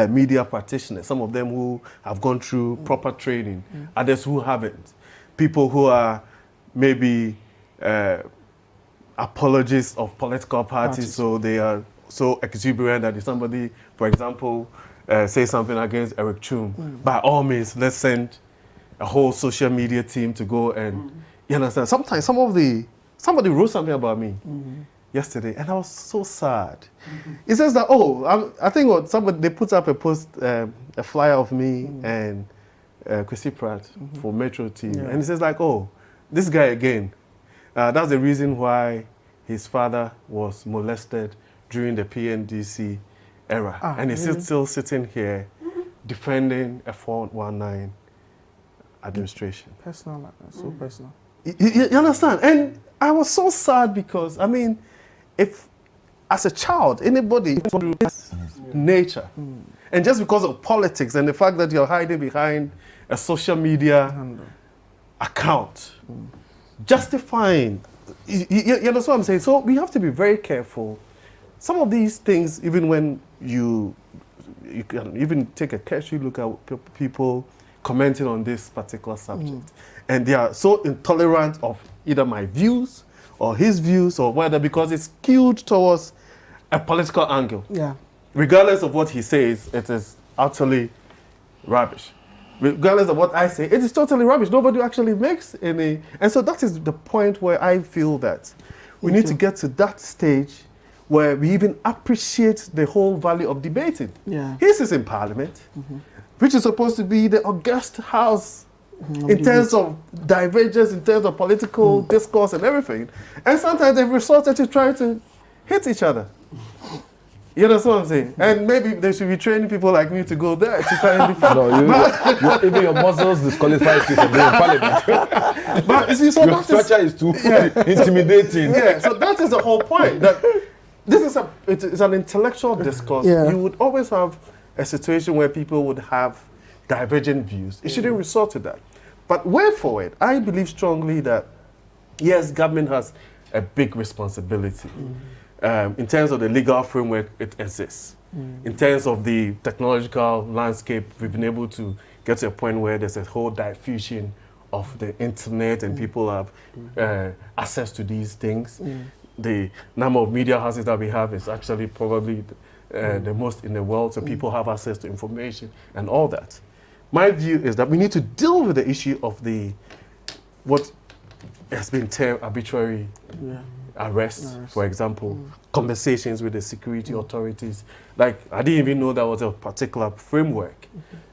media practitioners, some of them who have gone through proper training, others who haven't, people who are maybe apologists of political parties, so they are so exuberant that if somebody, for example, say something against Eric Chum, by all means, let's send a whole social media team to go and, you understand? Sometimes somebody wrote something about me yesterday, and I was so sad. It says that, I think they put up a post, a flyer of me and Christy Pratt for Metro team, and it says like, this guy again. That's the reason why his father was molested during the PNDC era, and he's still sitting here defending a 419 administration. Personal, so personal. You understand? And I was so sad because, I mean, if as a child, anybody through nature, and just because of politics and the fact that you're hiding behind a social media account, justifying, you understand what I'm saying? So we have to be very careful. Some of these things, even when you can even take a cursory look at people commenting on this particular subject, and they are so intolerant of either my views or his views or whether because it's skewed towards a political angle. Yeah. Regardless of what he says, it is utterly rubbish. Regardless of what I say, it is totally rubbish. Nobody actually makes any. And so that is the point where I feel that we need to get to that stage where we even appreciate the whole value of debating. Yeah. His is in Parliament, which is supposed to be the august house in terms of divergence, in terms of political discourse and everything. And sometimes they've resorted to trying to hit each other. You know what I'm saying? And maybe they should be training people like me to go there to try and defend. No, even your muscles disqualify you from being in Parliament. But you see, so Your structure is too intimidating. Yeah, so that is the whole point. That this is it's an intellectual discourse. Yeah. You would always have a situation where people would have divergent views. It shouldn't resort to that. But way forward, I believe strongly that yes, government has a big responsibility. In terms of the legal framework it exists. In terms of the technological landscape, we've been able to get to a point where there's a whole diffusion of the internet and people have access to these things. The number of media houses that we have is actually probably the most in the world, so people have access to information and all that. My view is that we need to deal with the issue of what has been termed arbitrary arrests, for example, conversations with the security authorities. Like, I didn't even know there was a particular framework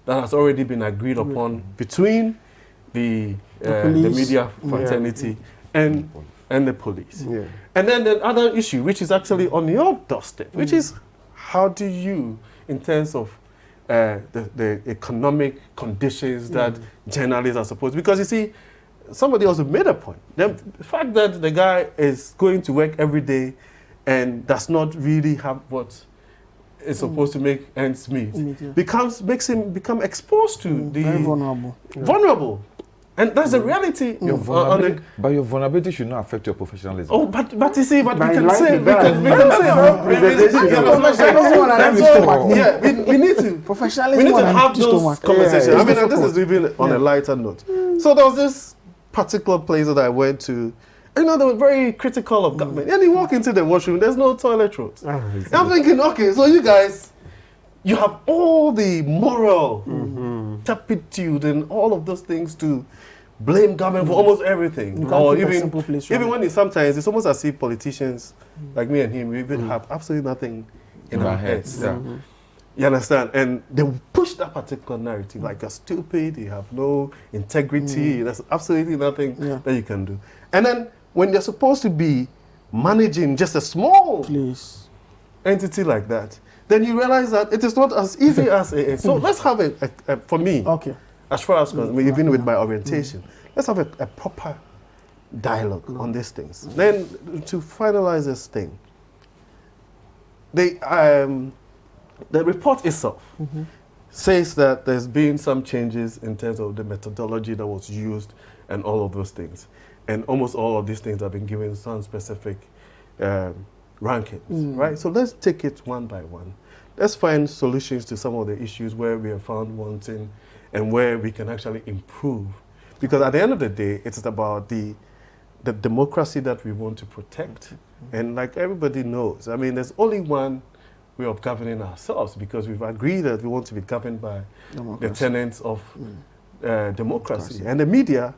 that has already been agreed upon between the media fraternity and the police. Yeah. And then the other issue, which is actually on your doorstep, which is how do you, in terms of the economic conditions that journalists are supposed to, because you see, somebody also made a point. The fact that the guy is going to work every day and does not really have what is supposed to make ends meet, makes him become exposed to the very vulnerable. Vulnerable. And that's the reality. But your vulnerability should not affect your professionalism. Oh, but you see, but we But can like say, it does. we need to Professionalism we need to and have empty those stomach. conversations. Yeah, I mean, yeah. this is even on a lighter note. So there was this particular place that I went to. You know, they were very critical of government. And you walk into the washroom, there's no toilet rolls. I'm thinking, okay, so you guys, you have all the moral turpitude and all of those things to blame government for almost everything. You can't Or keep a even simple place even running. when sometimes it's almost as if politicians like me and him, we even have absolutely nothing in our heads. Yeah. You understand? And they will push that particular narrative like you're stupid, you have no integrity, there's absolutely nothing that you can do. And then when you're supposed to be managing just a small entity like that, then you realize that it is not as easy as it is. So let's have for me, Okay. as far as even with my orientation, let's have a proper dialogue on these things. Then to finalize this thing, the report itself says that there's been some changes in terms of the methodology that was used and all of those things. And almost all of these things have been given some specific rankings, right? So let's take it one by one. Let's find solutions to some of the issues where we have found wanting and where we can actually improve. Because at the end of the day, it's about the democracy that we want to protect. And like everybody knows, I mean, there's only one way of governing ourselves, because we've agreed that we want to be governed by the tenets of democracy. And the media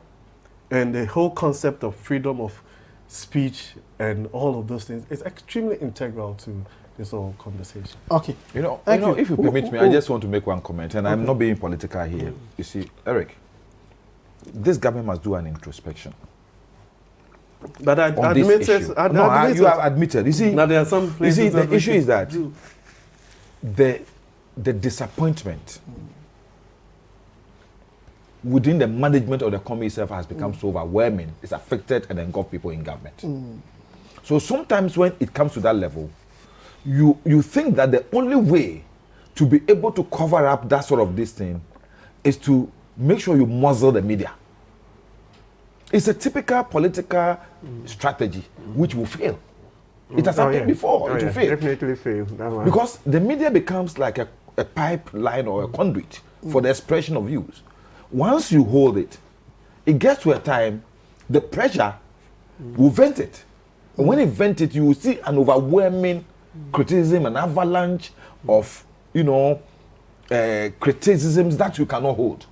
and the whole concept of freedom of speech and all of those things is extremely integral to this whole conversation. Okay. You know, Thank you. if you permit me, I just want to make one comment, and I'm not being political here. You see, Eric, this government must do an introspection. But I on this admit issue. it. No, you have admitted. You see, now there are some places. You see, that the we issue can is that do. the disappointment within the management of the economy itself has become so overwhelming. It's affected and engulfed people in government. So sometimes when it comes to that level, you think that the only way to be able to cover up that sort of this thing is to make sure you muzzle the media. It's a typical political strategy which will fail. It has happened before. It will fail. Definitely fail. That one. Because the media becomes like a pipeline or a conduit for the expression of views. Once you hold it, it gets to a time, the pressure will vent it. And when it vents it, you will see an overwhelming criticism, an avalanche of, criticisms that you cannot hold.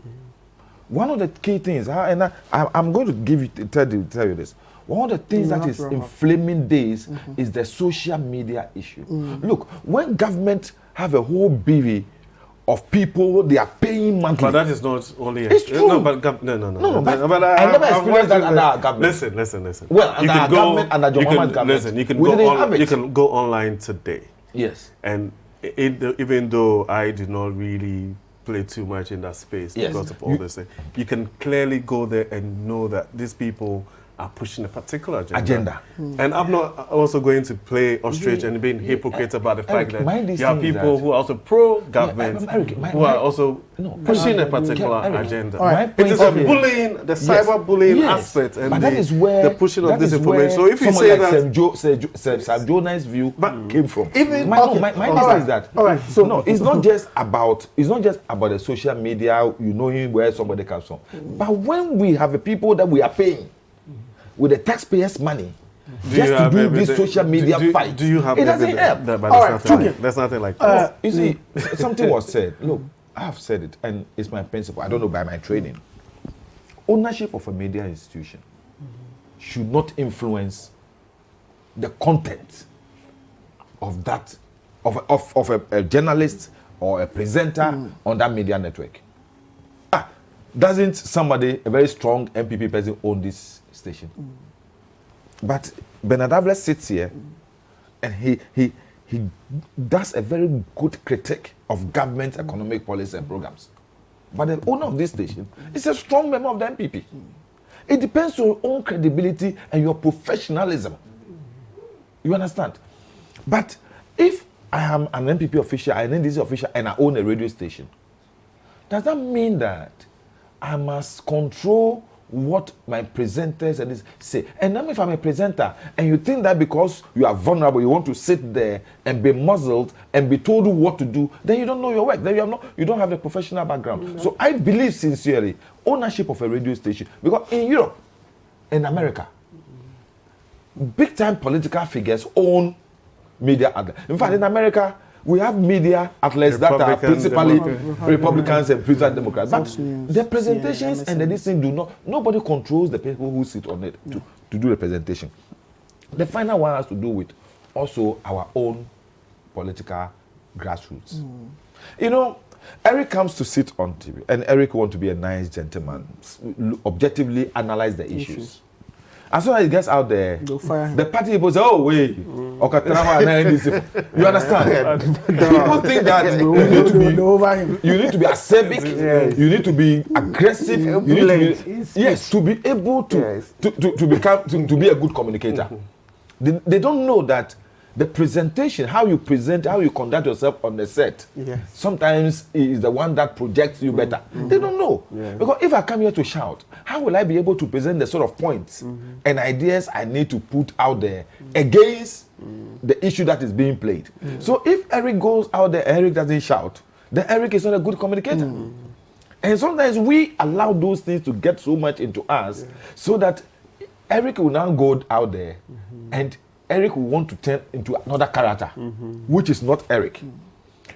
One of the key things, and I'm going to tell you this. One of the things that is inflaming this is the social media issue. Look, when government have a whole bevy of people they are paying monthly. But that is not only. It's true. No, but no. But I never experienced that under our government. Listen. Well, under our government, under John Mahama's government, listen, you can go online today. Yes. And even though I did not really play too much in that space because of all this thing, you can clearly go there and know that these people are pushing a particular agenda. And I'm not also going to play ostrich and being hypocrite about the fact that you have people who are also pro-government, who are also pushing a particular agenda. It is a bullying, the cyber-bullying aspect, and but that is where the pushing of this information. So if you say that... Sam Jonah's view came from. Even my is that. All right. So no, it's not just about the social media, knowing where somebody comes from. But when we have a people that we are paying with the taxpayers' money just to do this social media fight, do you have it doesn't help. There's nothing like that. You see, something was said. Look, I have said it, and it's my principle. I don't know by my training. Ownership of a media institution should not influence the content of that of a journalist or a presenter on that media network. Doesn't somebody, a very strong MPP person, own this station? But Bernard Avle sits here and he does a very good critique of government economic policy and programs. But the owner of this station is a strong member of the MPP. It depends on your own credibility and your professionalism. You understand? But if I am an MPP official, an NDC official, and I own a radio station, does that mean that I must control what my presenters and this say? And then if I'm a presenter and you think that because you are vulnerable, you want to sit there and be muzzled and be told what to do, then you don't know your work. Then you don't have the professional background. So I believe sincerely ownership of a radio station, because in Europe, in America, big time political figures own media outlets. In fact, in America, we have media outlets that are principally Republicans and principal Democrats. But the presentations and this thing nobody controls the people who sit on it to do the presentation. The final one has to do with also our own political grassroots. Eric comes to sit on TV, and Eric wants to be a nice gentleman, objectively analyze the issues. As soon as it gets out there, They'll fire him. the party people say, "Oh wait, Okatrawa and NDC." You understand? People think that you need to be over him. you need to be acerbic, you need to be aggressive, you need to be, yes, to be able to to be a good communicator. They don't know that the presentation, how you present, how you conduct yourself on the set, sometimes is the one that projects you better. They don't know. Because if I come here to shout, how will I be able to present the sort of points and ideas I need to put out there against the issue that is being played? So if Eric goes out there, Eric doesn't shout, then Eric is not a good communicator. And sometimes we allow those things to get so much into us so that Eric will now go out there and Eric will want to turn into another character, which is not Eric.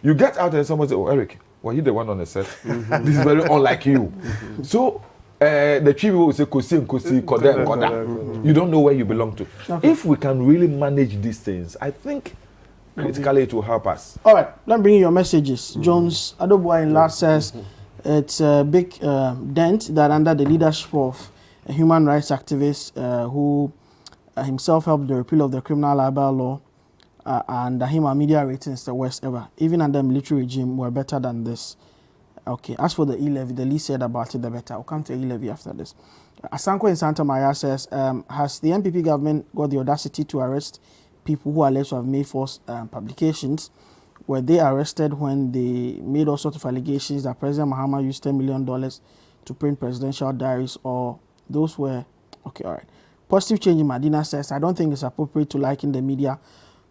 You get out there and someone says, "Oh, Eric, were you the one on the set? This is very unlike you." So the chief will say, "Kosi and Kosi, Koda and Koda." You don't know where you belong to. If we can really manage these things, I think critically it will help us. All right, let me bring you your messages. Jones Adobwa in last says it's a big dent that under the leadership of a human rights activist who himself helped the repeal of the criminal libel law and him our media ratings the worst ever. Even under the military regime were better than this. Okay, as for the e-levy, the least said about it, the better. I'll come to e-levy after this. Asanko in Santa Maria says, has the NPP government got the audacity to arrest people who are alleged to have made false publications? Were they arrested when they made all sorts of allegations that President Mahama used $10 million to print presidential diaries, or those were... Okay, all right. Positive Change in Medina says, I don't think it's appropriate to liken the media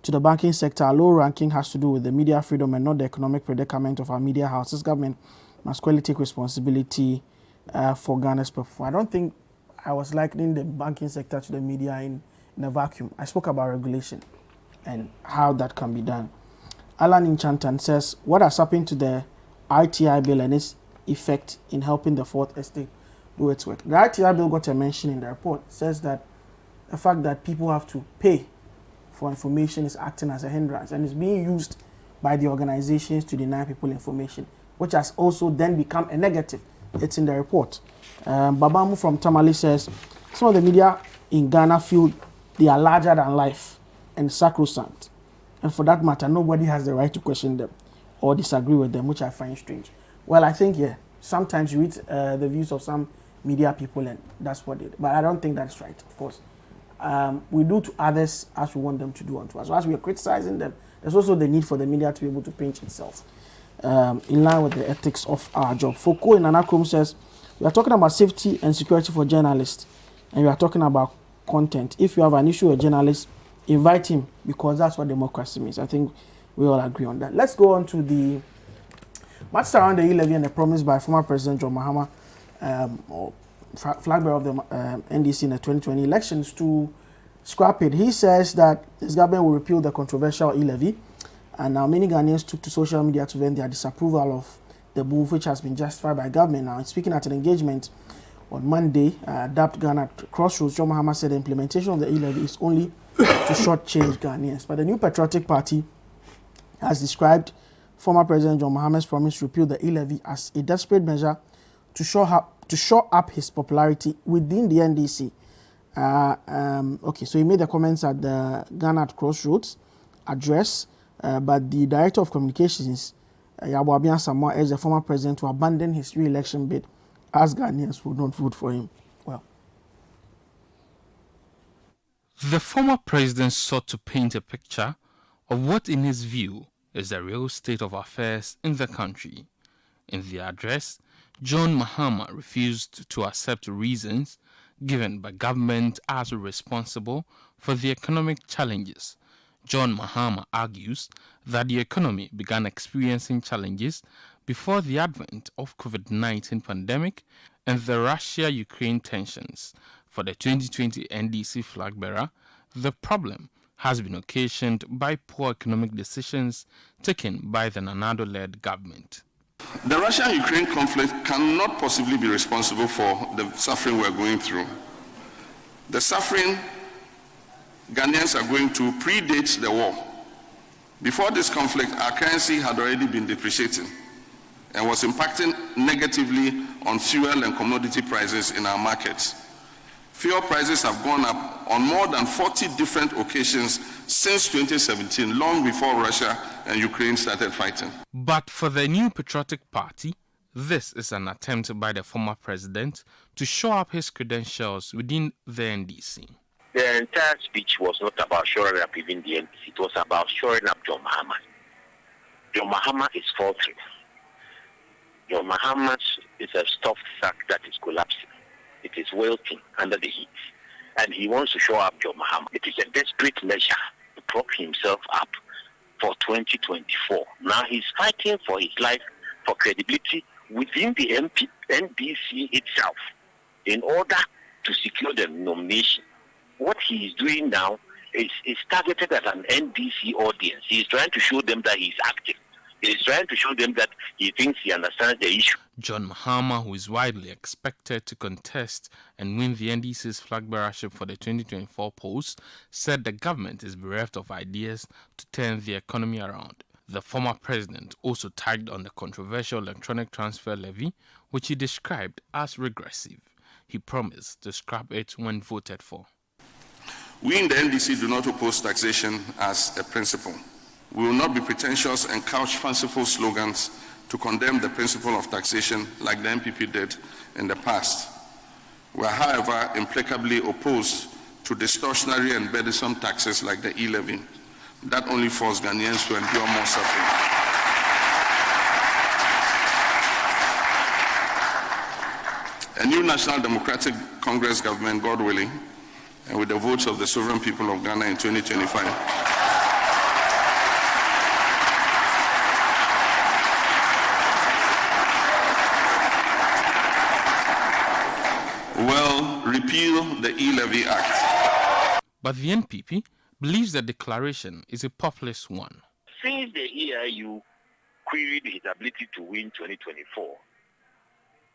to the banking sector. Our low ranking has to do with the media freedom and not the economic predicament of our media house. This government must clearly take responsibility for Ghana's performance. I don't think I was likening the banking sector to the media in a vacuum. I spoke about regulation and how that can be done. Alan Inchantan says, what has happened to the ITI bill and its effect in helping the Fourth Estate do its work? The ITI bill got a mention in the report. It says that the fact that people have to pay for information is acting as a hindrance and is being used by the organizations to deny people information, which has also then become a negative. It's in the report. Babamu from Tamale says, some of the media in Ghana feel they are larger than life and sacrosanct. And for that matter, nobody has the right to question them or disagree with them, which I find strange. Well, I think, sometimes you read the views of some media people and that's what they do. But I don't think that's right, of course. We do to others as we want them to do unto us. So as we are criticizing them, there's also the need for the media to be able to pinch itself in line with the ethics of our job. Foucault in Anacrom says, we are talking about safety and security for journalists, and we are talking about content. If you have an issue with a journalist, invite him, because that's what democracy means. I think we all agree on that. Let's go on to the matter around the e-levy and the promise by former President John Mahama, or flag bearer of the NDC in the 2020 elections, to scrap it. He says that his government will repeal the controversial e-levy, and now many Ghanaians took to social media to vent their disapproval of the move, which has been justified by government. Now, speaking at an engagement on Monday, dubbed Ghana at Crossroads, John Mahama said the implementation of the e-levy is only to shortchange Ghanaians. But the New Patriotic Party has described former President John Mahama's promise to repeal the e-levy as a desperate measure to shore up his popularity within the NDC. Okay, so he made the comments at the Ghana at Crossroads address, but the Director of Communications, Yabo Abian Samoa, urged the former president to abandon his re-election bid as Ghanaians would not vote for him. Well, the former president sought to paint a picture of what, in his view, is the real state of affairs in the country. In the address, John Mahama refused to accept reasons given by government as responsible for the economic challenges. John Mahama argues that the economy began experiencing challenges before the advent of COVID-19 pandemic and the Russia-Ukraine tensions. For the 2020 NDC flag bearer, the problem has been occasioned by poor economic decisions taken by the Nana-Addo-led government. The Russia-Ukraine conflict cannot possibly be responsible for the suffering we're going through. The suffering Ghanaians are going to predates the war. Before this conflict, our currency had already been depreciating and was impacting negatively on fuel and commodity prices in our markets. Fuel prices have gone up on more than 40 different occasions since 2017, long before Russia and Ukraine started fighting. But for the New Patriotic Party, this is an attempt by the former president to show up his credentials within the NDC. The entire speech was not about shoring up even the NDC. It was about shoring up John Mahama. John Mahama is faltering. John Mahama is a stuffed sack that is collapsing. It is wilting under the heat. And he wants to show up John Mahama. It is a desperate measure to prop himself up for 2024. Now he's fighting for his life, for credibility within the NDC itself in order to secure the nomination. What he is doing now is targeted at an NDC audience. He is trying to show them that he's active. He is trying to show them that he thinks he understands the issue. John Mahama, who is widely expected to contest and win the NDC's flag bearership for the 2024 polls, said the government is bereft of ideas to turn the economy around. The former president also tagged on the controversial electronic transfer levy, which he described as regressive. He promised to scrap it when voted for. We in the NDC do not oppose taxation as a principle. We will not be pretentious and couch fanciful slogans to condemn the principle of taxation like the NPP did in the past. We are, however, implacably opposed to distortionary and burdensome taxes like the e-levy that only force Ghanaians to endure more suffering. A new National Democratic Congress government, God willing, and with the votes of the sovereign people of Ghana in 2025, will repeal the e-levy act. But the NPP believes the declaration is a populist one. Since the EIU queried his ability to win 2024,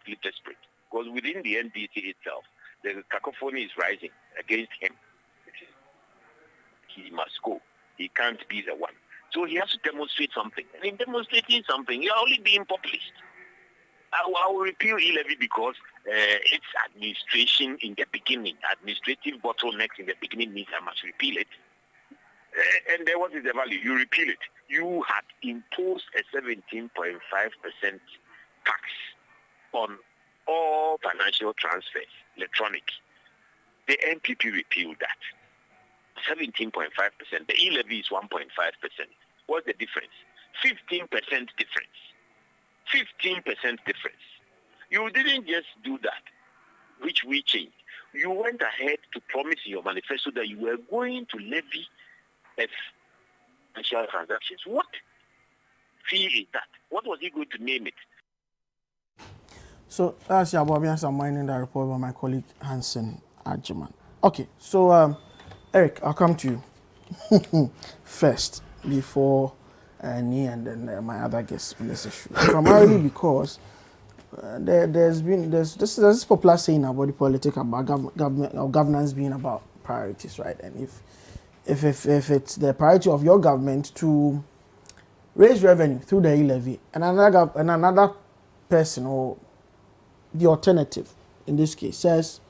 he's desperate. Because within the NDC itself, the cacophony is rising against him. He must go. He can't be the one. So he has to demonstrate something. And in demonstrating something, you're only being populist. I will repeal e-levy because its administration in the beginning, administrative bottlenecks in the beginning means I must repeal it. And then what is the value? You repeal it. You had imposed a 17.5% tax on all financial transfers, electronic. The NPP repealed that. 17.5%. The e-levy is 1.5%. What's the difference? 15% difference. 15% difference. You didn't just do that, which we changed. You went ahead to promise in your manifesto that you were going to levy financial transactions. What fee is that? What was he going to name it? So that's Yabobian Samain in the report by my colleague Hansen Ajiman. Okay, so Eric, I'll come to you first before me and then my other guests on this issue. Primarily because there's this popular saying about the politics about government or governance being about priorities, right? And if it's the priority of your government to raise revenue through the e-levy, and another person or the alternative in this case says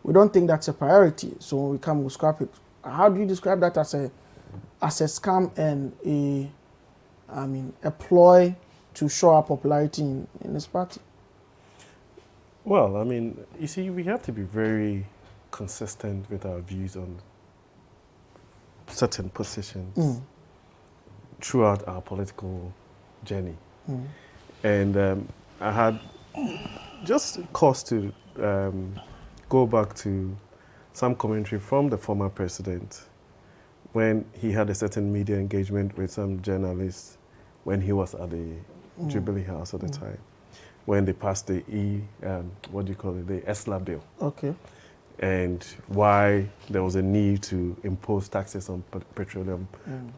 we don't think that's a priority, so we come, we'll scrap it. How do you describe that as a scam and a ploy to show our popularity in this party? Well, I mean, you see, we have to be very consistent with our views on certain positions throughout our political journey. And I had just cause to go back to some commentary from the former president when he had a certain media engagement with some journalists when he was at the Jubilee House at the time, when they passed the the ESLA bill. Okay. And why there was a need to impose taxes on petroleum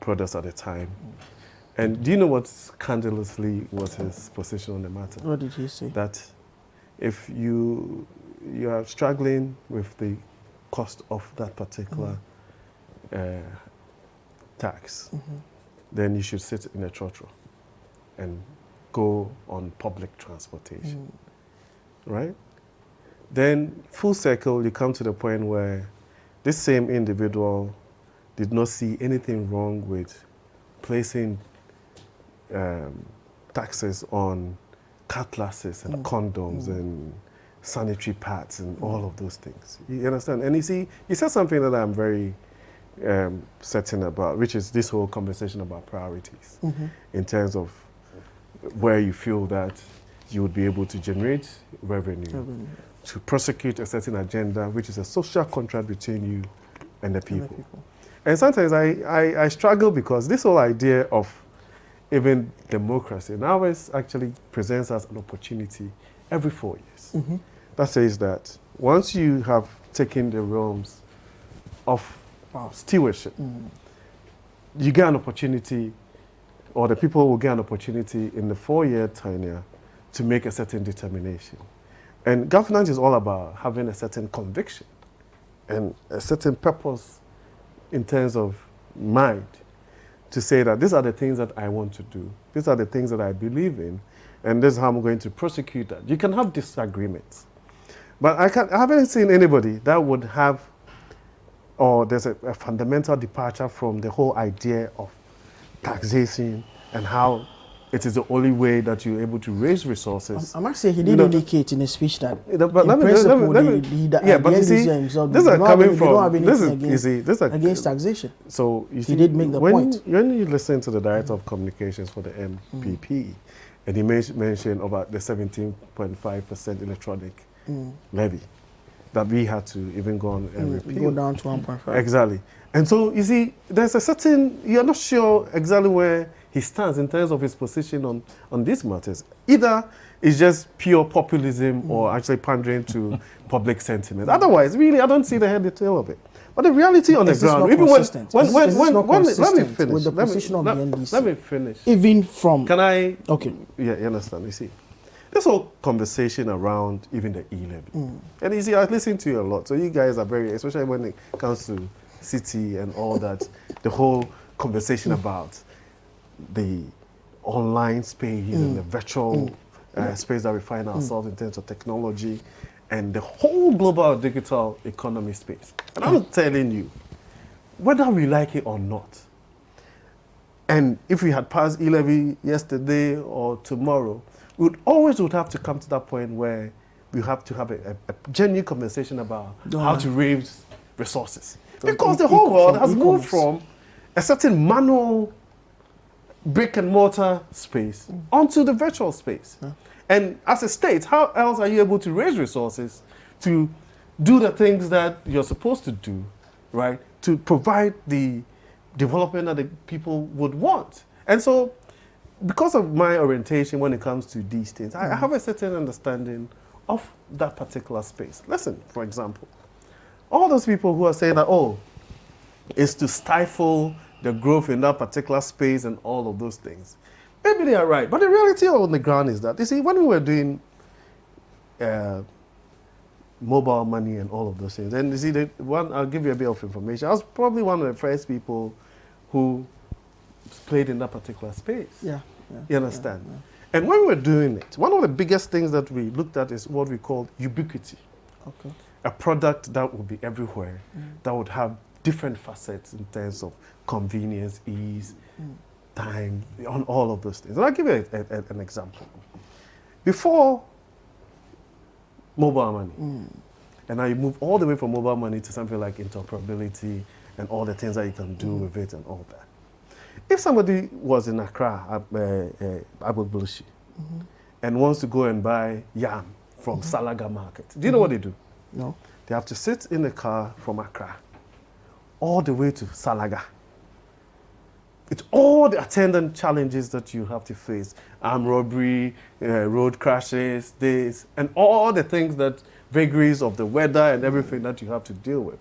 products at the time. And do you know what scandalously was his position on the matter? What did he say? That if you are struggling with the cost of that particular tax, then you should sit in a trotro and go on public transportation, right? Then, full circle, you come to the point where this same individual did not see anything wrong with placing taxes on cutlasses and condoms and sanitary pads and all of those things. You understand? And you see, he said something that I'm very certain about, which is this whole conversation about priorities in terms of where you feel that you would be able to generate revenue to prosecute a certain agenda, which is a social contract between you and the people. And sometimes I struggle because this whole idea of even democracy now actually presents us an opportunity every 4 years. That says that once you have taken the realms of stewardship, you get an opportunity, or the people will get an opportunity in the 4-year tenure to make a certain determination. And governance is all about having a certain conviction and a certain purpose in terms of mind to say that these are the things that I want to do. These are the things that I believe in, and this is how I'm going to prosecute that. You can have disagreements, but I haven't seen anybody that would have, or there's a fundamental departure from the whole idea of taxation and how it is the only way that you're able to raise resources. I must say he did indicate in his speech that but let me, yeah, but you see, this are coming from, this is against taxation. So you see, he did make the point. When you listen to the Director of Communications for the MPP, and he mentioned about the 17.5% electronic levy that we had to even go on and repeal. Go down to 1.5. Exactly. And so, you see, there's a certain, you're not sure exactly where he stands in terms of his position on these matters. Either it's just pure populism or actually pandering to public sentiment. Otherwise, really, I don't see the head detail of it. But the reality on the ground, even when let me finish. With the position of the NDC. Let me finish. Even from... Can I? Okay. Yeah, you understand. You see, this whole conversation around even the e-levy. And you see, I listen to you a lot. So you guys are very, especially when it comes to city and all that, the whole conversation about the online space and the virtual space that we find ourselves in terms of technology and the whole global digital economy space. And I'm telling you, whether we like it or not, and if we had passed e-levy yesterday or tomorrow, we would have to come to that point where we have to have a genuine conversation about how to raise resources. Because the whole world has moved from a certain manual brick and mortar space onto the virtual space. And as a state, how else are you able to raise resources to do the things that you're supposed to do, right? To provide the development that the people would want. And so, because of my orientation when it comes to these things, I have a certain understanding of that particular space. Listen, for example, all those people who are saying that, oh, it's to stifle the growth in that particular space and all of those things. Maybe they are right, but the reality on the ground is that, you see, when we were doing mobile money and all of those things, and you see, I'll give you a bit of information. I was probably one of the first people who played in that particular space. Yeah. You understand? Yeah. And when we were doing it, one of the biggest things that we looked at is what we call ubiquity. Okay. A product that would be everywhere, that would have different facets in terms of convenience, ease, time, on all of those things. And I'll give you an example. Before mobile money, and now you move all the way from mobile money to something like interoperability and all the things that you can do with it and all that. If somebody was in Accra, Agbogbloshie, and wants to go and buy yam from Salaga Market, do you know what they do? No. They have to sit in the car from Accra all the way to Salaga. It's all the attendant challenges that you have to face. Armed robbery, road crashes, this, and all the things that vagaries of the weather and everything that you have to deal with.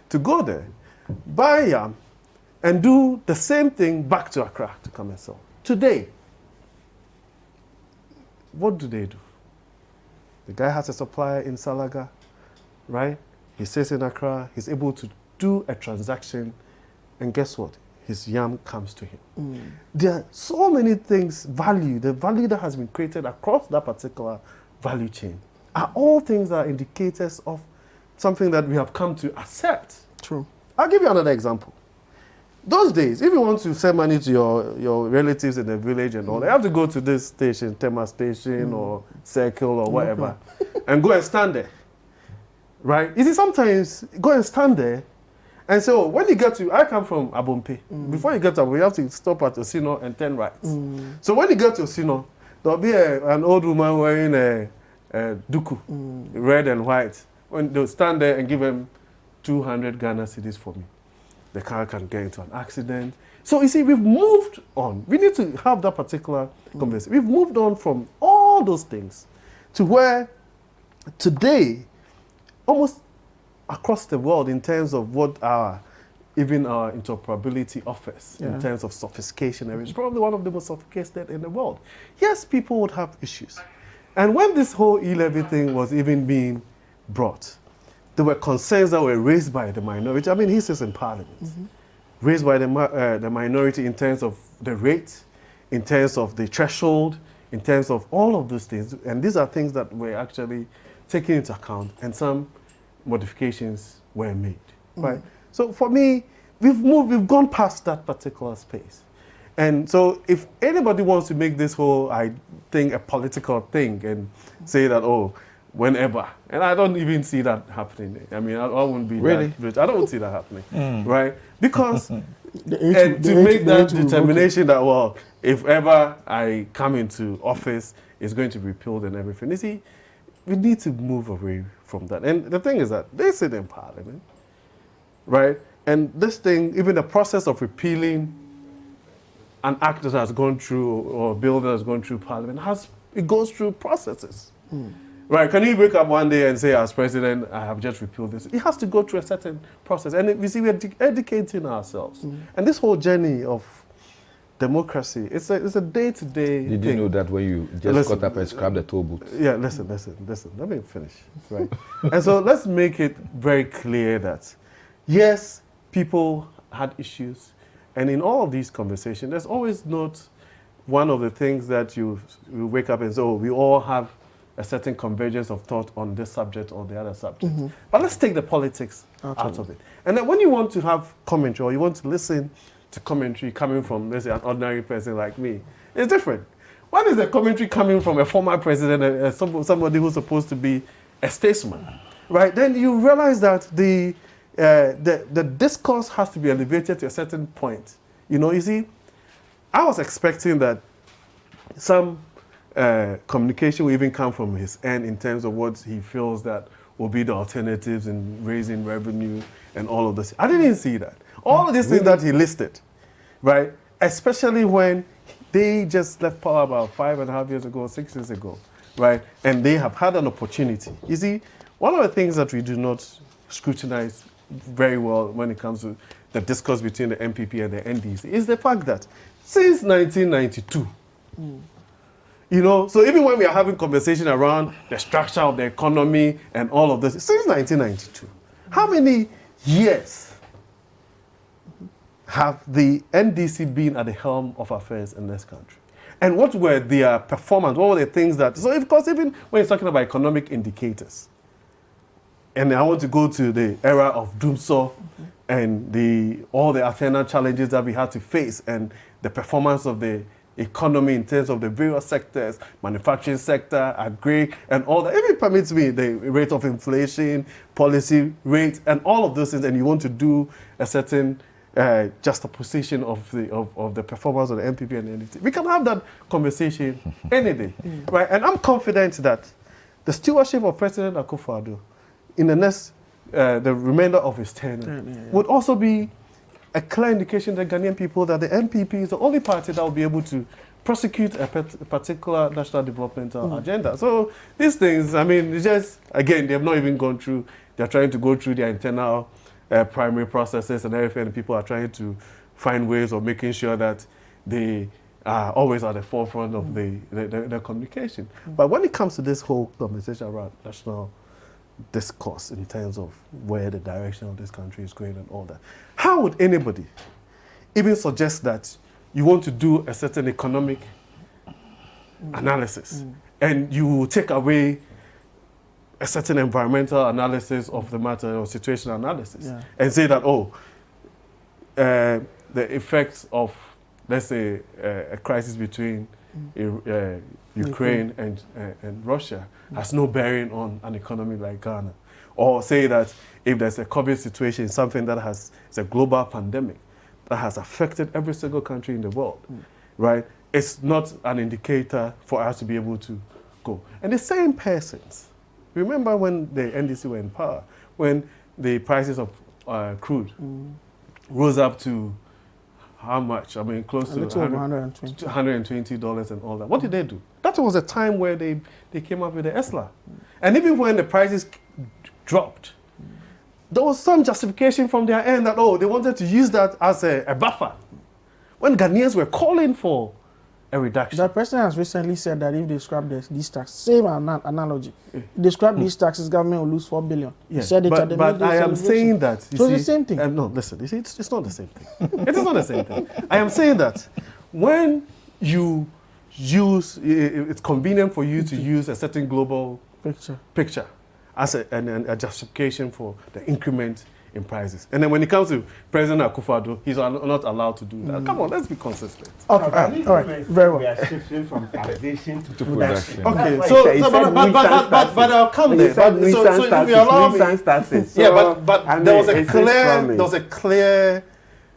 To go there, buy yam, and do the same thing back to Accra to come and sell. Today, what do they do? The guy has a supplier in Salaga, right? He sits in Accra, he's able to do a transaction, and guess what? His yam comes to him. There are so many things, the value that has been created across that particular value chain are all things that are indicators of something that we have come to accept. True. I'll give you another example. Those days, if you want to send money to your relatives in the village and all, you have to go to this station, Tema Station or Circle or whatever, and go and stand there. Right? You see, sometimes go and stand there and say, oh, when you get to, I come from Abompe. Before you get to Abompe, you have to stop at Osino and turn right. So when you get to Osino, there'll be an old woman wearing a duku, red and white. When they'll stand there and give them 200 Ghana cedis for me. The car can get into an accident. So you see, we've moved on. We need to have that particular conversation. We've moved on from all those things to where today, almost across the world, in terms of what even our interoperability offers, in terms of sophistication, it's probably one of the most sophisticated in the world. Yes, people would have issues. And when this whole e-levy thing was even being brought, there were concerns that were raised by the minority. I mean, he sits in Parliament. Raised by the minority in terms of the rate, in terms of the threshold, in terms of all of those things. And these are things that were actually taken into account, and some modifications were made. Right? So for me, we've gone past that particular space. And so if anybody wants to make this whole thing a political thing and say that, oh, whenever, and I don't even see that happening. I mean, I wouldn't be really? that, I don't see that happening, right? Because and to make that determination that, well, if ever I come into office, it's going to be repealed and everything. You see, we need to move away from that. And the thing is that they sit in Parliament, right? And this thing, even the process of repealing an act that has gone through, or a bill that has gone through Parliament, it goes through processes. Right, can you wake up one day and say, as president, I have just repealed this? It has to go through a certain process. And we see we're educating ourselves. And this whole journey of democracy, it's a day-to-day Did thing. you know that when you just got up and scrapped the toll booth? Yeah, listen. Let me finish. Right. And so let's make it very clear that, yes, people had issues. And in all of these conversations, there's always not one of the things that you wake up and say, oh, we all have a certain convergence of thought on this subject or the other subject. But let's take the politics out of it. And then when you want to have commentary, or you want to listen to commentary coming from, let's say, an ordinary person like me, it's different. When is the commentary coming from a former president, somebody who's supposed to be a statesman, right? Then you realize that the discourse has to be elevated to a certain point. You see, I was expecting that some communication will even come from his end in terms of what he feels that will be the alternatives in raising revenue and all of this. I didn't see that. All of these things that he listed, right? Especially when they just left power about 5.5 years ago, 6 years ago, right? And they have had an opportunity. You see, one of the things that we do not scrutinize very well when it comes to the discourse between the MPP and the NDC is the fact that since 1992, so even when we are having conversation around the structure of the economy and all of this, since 1992, how many years have the NDC been at the helm of affairs in this country? And what were their performance? What were the things that... So, of course, even when you're talking about economic indicators, and I want to go to the era of Doomsaw and all the internal challenges that we had to face and the performance of the economy in terms of the various sectors, manufacturing sector, agri, and all that. If it permits me, the rate of inflation, policy rate, and all of those things, and you want to do a certain juxtaposition of the performance of the MPP and the NDC, we can have that conversation any day, right? And I'm confident that the stewardship of President Akufo-Addo in the next, the remainder of his tenure, would also be a clear indication to the Ghanaian people that the MPP is the only party that will be able to prosecute a particular national developmental agenda. So these things, I mean, it's just, again, they have not even gone through, they're trying to go through their internal primary processes and everything, and people are trying to find ways of making sure that they are always at the forefront of the communication. But when it comes to this whole conversation around national discourse in terms of where the direction of this country is going and all that, how would anybody even suggest that you want to do a certain economic analysis and you will take away a certain environmental analysis of the matter or situational analysis Yeah. and say that, the effects of, let's say, a crisis between Ukraine and Russia has no bearing on an economy like Ghana. Or say that if there's a COVID situation, something that it's a global pandemic that has affected every single country in the world, right? It's not an indicator for us to be able to go. And the same persons, remember when the NDC were in power, when the prices of crude rose up to how much? I mean, close to $120 and all that. What did they do? That was a time where they came up with the ESLA. And even when the prices dropped, there was some justification from their end that, they wanted to use that as a buffer. When Ghanaians were calling for a reduction. The president has recently said that if they scrap these taxes, same analogy, if they scrap these taxes, government will lose 4 billion. Yeah, He said it at the but I am saying that. So it's the same thing. No, listen, you see, it's not the same thing. It is not the same thing. I am saying that when you use, it's convenient for you to use a certain global picture as a justification for the increment in prices. And then when it comes to President Akufo-Addo, he's not allowed to do that. Come on, let's be consistent. Okay, all right, very well. We are shifting from taxation to production. Okay, but I'll come there. So if you allow me, but there was a clear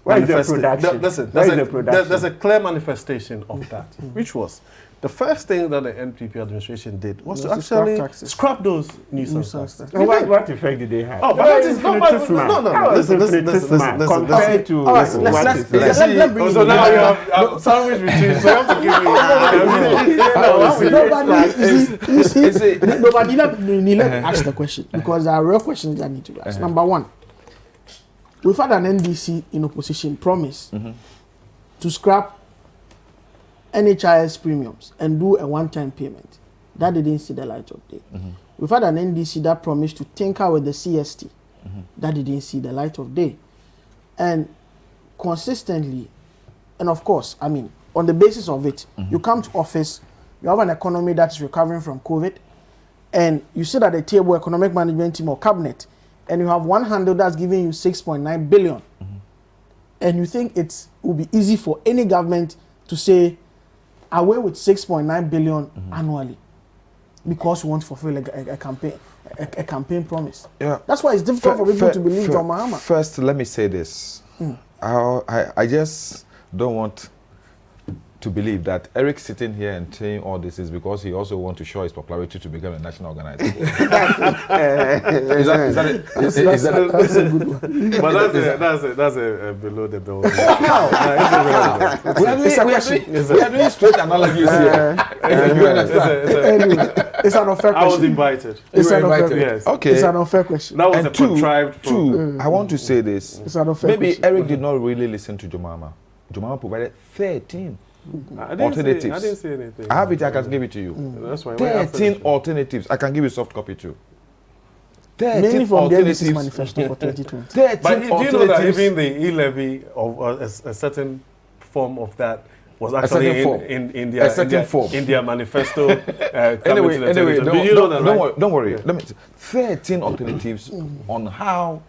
manifestation. Listen, there's a clear manifestation of that, which was the first thing that the NPP administration did was to actually scrap those nuisance taxes. What effect did they have? Oh, but that is not no. Listen. Compared to what is there. So now you have sandwich between. So you have to give me. Nobody let me ask the question because there are real questions that need to be asked. Number one, we've had an NDC in opposition promise to scrap NHIS premiums and do a one-time payment. That didn't see the light of day. We've had an NDC that promised to tinker with the CST. That didn't see the light of day. And consistently, and of course, I mean, on the basis of it, you come to office, you have an economy that's recovering from COVID, and you sit at the table, economic management team or cabinet, and you have one handle that's giving you 6.9 billion. And you think it will be easy for any government to say, away with 6.9 billion annually because we want to fulfill a campaign promise. Yeah. That's why it's difficult for people to believe John Mahama. First, let me say this. I just don't want to believe that Eric sitting here and saying all this is because he also wants to show his popularity to become a national organizer. Is that a good one? But that's a below the belt. We are doing straight analogies here. It's an unfair question. I was invited. It's an unfair question. Yes. Okay. It's an unfair question. That was a contrived. I want to say this. It's an unfair Maybe question. Eric did not really listen to Jomama. Jomama provided 13 alternatives. I didn't say anything. I have it, I can give it to you. That's why 13 alternatives. I can give you soft copy too. 13 mainly from alternatives. the NDC's manifesto for 2020. 13 but do you know that alternatives. even the e-levy of a certain form of that was actually in their manifesto? Anyway, don't worry. Yeah. Let me 13 alternatives on how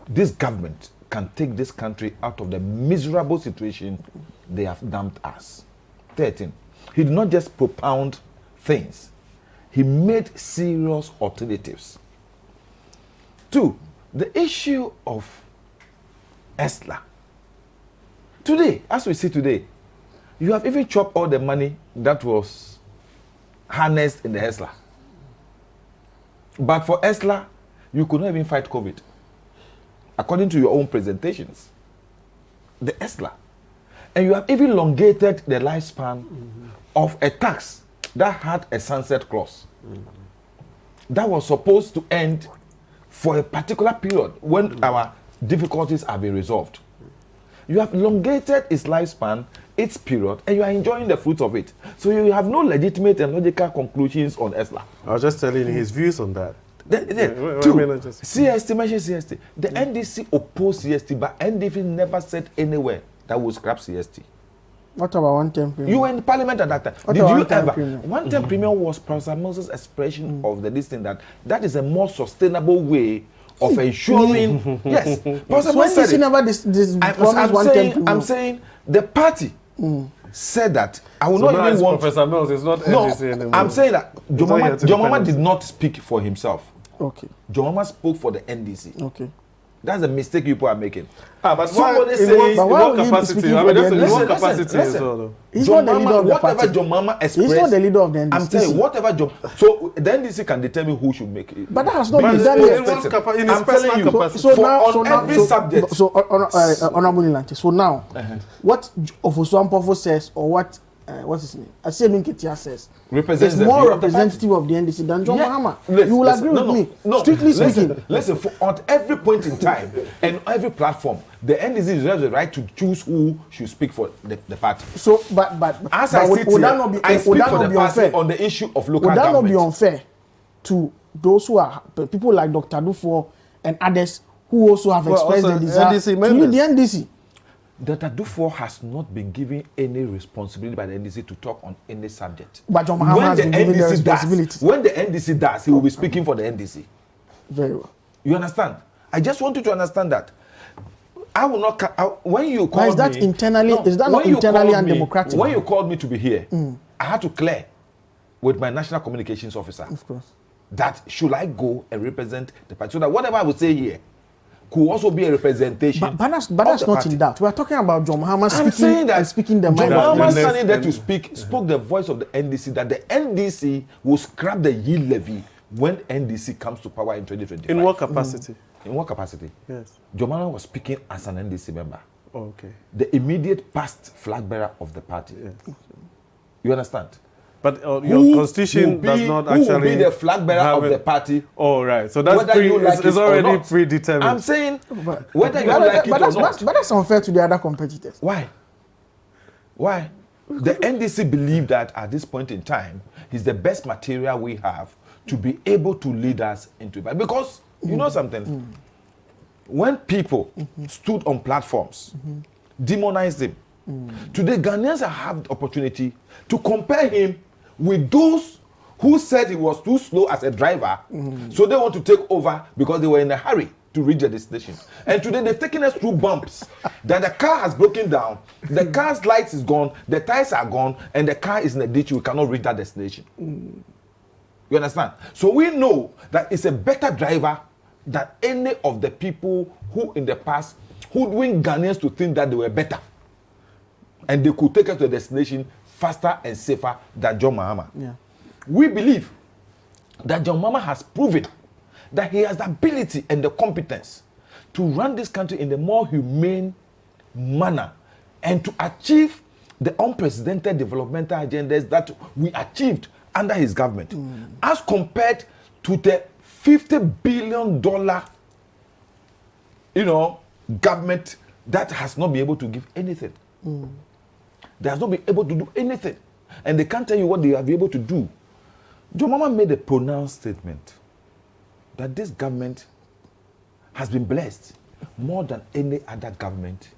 this government can take this country out of the miserable situation they have dumped us. 13. He did not just propound things. He made serious alternatives. 2, the issue of ESLA. Today, as we see today, you have even chopped all the money that was harnessed in the ESLA. But for ESLA, you could not even fight COVID. According to your own presentations. The ESLA. And you have even elongated the lifespan of a tax that had a sunset clause. That was supposed to end for a particular period when our difficulties have been resolved. You have elongated its lifespan, its period, and you are enjoying the fruits of it. So you have no legitimate and logical conclusions on ESLA. I was just telling you his views on that. CST, mention CST. The NDC opposed CST, but NDC never said anywhere that would scrap CST. What about one-term premium? You were in the parliament at that time. What Did about you one-term ever? premium? One-term premium was Professor Moses' expression of this thing that is a more sustainable way of ensuring. Yes. Professor So Moses NDC said it. never this promised one-term premium. I'm saying the party said that I will So not now even it's want. Professor Mills. It's not No, NDC anymore. I'm saying that It's not here to John Mahama defend did us. not speak for himself. Okay. John Mahama spoke for the NDC. Okay. That's a mistake people are making. But why, Somebody in say- what, But in why what would he be capacity? speaking I for mean, the that's in NDC? what Listen, capacity listen. as well, though. He's John not the leader of the whatever party. John Mahama expressed. He's not the leader of the NDC. I'm telling you, whatever John. So the NDC can determine who should make it. But that has not But been done in yet. what capa- in his I'm telling personal you, capacity. So for now, on so now, every so, subject. So, Honorable Nilanti. So now, what Ofosu Ampofo says, or what's his name? Asiemi Nketia says, Represents is the more view of the representative of the NDC than John Mahama. Listen, You will listen, agree with me. No, Strictly listen, speaking. Listen, on every point in time and every platform, the NDC reserves the right to choose who should speak for the party. So, but As but I would sit that here, not be, I would speak that for not the be party unfair? on the issue of local Would that not government. be unfair to those who are people like Dr. Dufo and others who also have Well, expressed also the desire NDC to lead the members. NDC? Dr. Dufour has not been given any responsibility by the NDC to talk on any subject. But John Mahama has been given the responsibility. When the NDC does, he will be speaking for the NDC. Very well. You understand? I just want you to understand that. I will not. When you call Is that me, internally? No, Is that when not you internally called and me- democratic? When you called me to be here, I had to clear with my national communications officer Of course. that should I go and represent the party, so that whatever I would say here could also be a representation. But that's of not the party. in doubt. We are talking about John Mahama I'm saying that speaking the John mind of the Mahama the NDC. standing there to next- spoke the voice of the NDC, that the NDC will scrap the yield levy when NDC comes to power in 2025. In what capacity? In what capacity? Yes. John Mahama was speaking as an NDC member, Oh, okay. the immediate past flag bearer of the party. Yes. You understand? But Who your constitution will be- does not who will actually be the flag bearer have of it. the party. Oh, right. So that's Whether you like it's it or already not. predetermined. I'm saying whether you But like it or that's, not. but that's unfair to the other competitors. Why? Why? The NDC believe that at this point in time, he's the best material we have to be able to lead us into it. Because you know something, when people stood on platforms, demonized him, today Ghanaians have the opportunity to compare him with those who said he was too slow as a driver, so they want to take over because they were in a hurry to reach their destination. And today they've taken us through bumps that the car has broken down, the car's lights is gone, the tires are gone, and the car is in a ditch. We cannot reach that destination. You understand? So we know that it's a better driver than any of the people who in the past hoodwinked Ghanaians to think that they were better, and they could take us to the destination faster and safer than John Mahama. Yeah. We believe that John Mahama has proven that he has the ability and the competence to run this country in a more humane manner and to achieve the unprecedented developmental agendas that we achieved under his government, as compared to the $50 billion, government that has not been able to give anything. They has not been able to do anything, and they can't tell you what they have been able to do. John Mahama made a pronounced statement that this government has been blessed more than any other government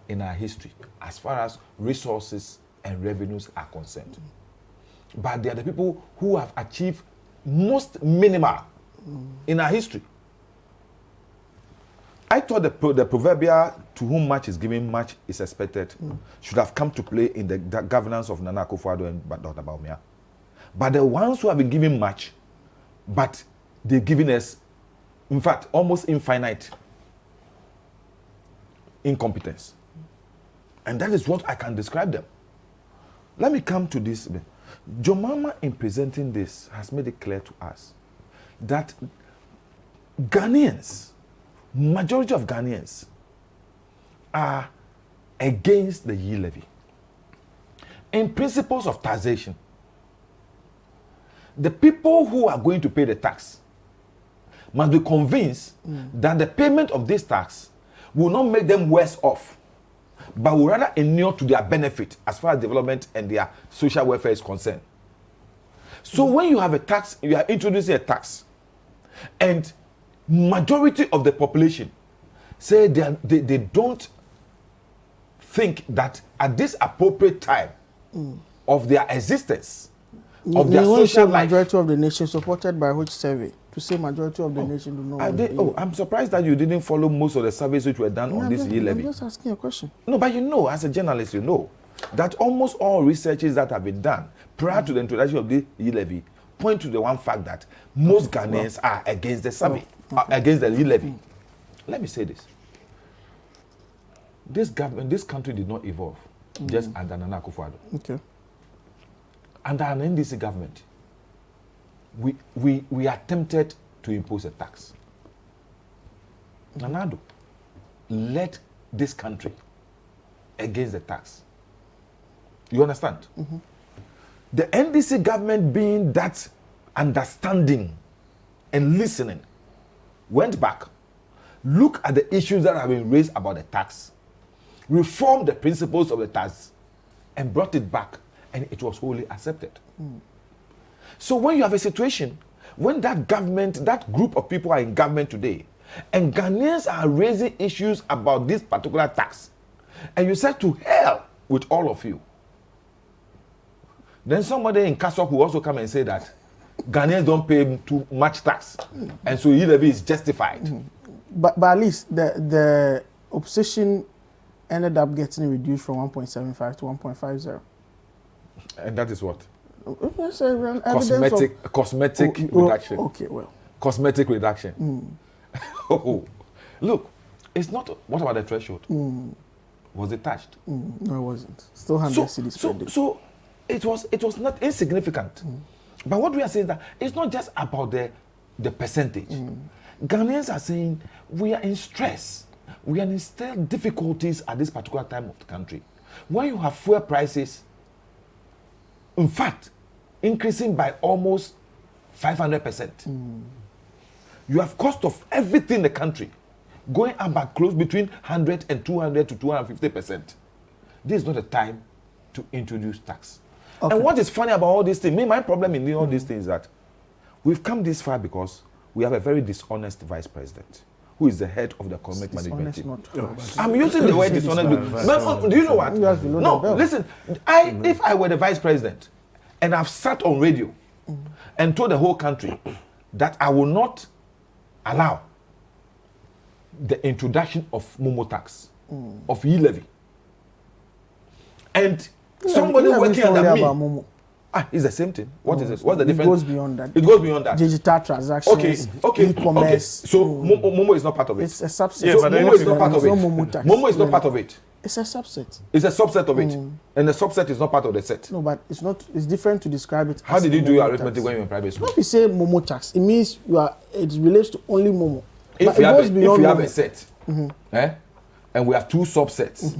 in our history as far as resources and revenues are concerned. But they are the people who have achieved most minimal in our history. I thought the proverbial "to whom much is given, much is expected" should have come to play in the governance of Nana Akufo-Addo and Dr. Bawumia. But the ones who have been given much, but they've given us, in fact, almost infinite incompetence. And that is what I can describe them. Let me come to this. John Mahama, in presenting this, has made it clear to us that Ghanaians, majority of Ghanaians, are against the yield levy. In principles of taxation, the people who are going to pay the tax must be convinced that the payment of this tax will not make them worse off, but will rather inure to their benefit as far as development and their social welfare is concerned. So when you have a tax, you are introducing a tax, and majority of the population say they don't think that at this appropriate time of their existence, of their social life, majority of the nation supported by which survey? To say majority of the nation do not. I'm surprised that you didn't follow most of the surveys which were done on this e-levy. I'm just asking a question. No, but you know, as a journalist, you know that almost all researches that have been done prior to the introduction of the e-levy point to the one fact that most Ghanaians are against the survey, against the e-levy. Let me say this. This government, this country did not evolve just under Nana Akufo-Addo. Okay. Under an NDC government, we attempted to impose a tax. Nana Addo led this country against the tax. You understand? The NDC government, being that understanding and listening, went back, look at the issues that have been raised about the tax, reformed the principles of the tax, and brought it back, and it was wholly accepted. So when you have a situation, when that government, that group of people are in government today, and Ghanaians are raising issues about this particular tax, and you said to hell with all of you, then somebody in Kasok will also come and say that Ghanaians don't pay too much tax, and so e-levy is justified. But at least the opposition ended up getting reduced from 1.75 to 1.50. And that is what? Cosmetic reduction. Okay, well. Cosmetic reduction. Oh, look, it's not. What about the threshold? Was it touched? No, it wasn't. Still 100 cedis. So it was not insignificant. But what we are saying is that it's not just about the percentage. Ghanaians are saying we are in stress. We are in still difficulties at this particular time of the country. When you have fuel prices, in fact, increasing by almost 500%. You have cost of everything in the country going up by close between 100 and 200 to 250%. This is not a time to introduce tax. Okay. And what is funny about all these things, my problem in all these things is that we've come this far because we have a very dishonest vice president who is the head of the economic management team. I'm using the word dishonest. But do you know what? No, listen, if I were the vice president and I've sat on radio and told the whole country that I will not allow the introduction of Momo tax, of e-levy, and somebody working under me. It's the same thing. What is it? What's the difference? It goes beyond that. It goes beyond that. Digital transactions, e-commerce. So Momo is not part of it. It's a subset. Yeah, so Momo is not part of it. Momo is not part of it. It's a subset. It's a subset of it. And the subset is not part of the set. No, but it's not. It's different to describe it. How did you do your arithmetic when you were in private school? If you say Momo tax, it means it relates to only Momo. If you have a set, and we have two subsets,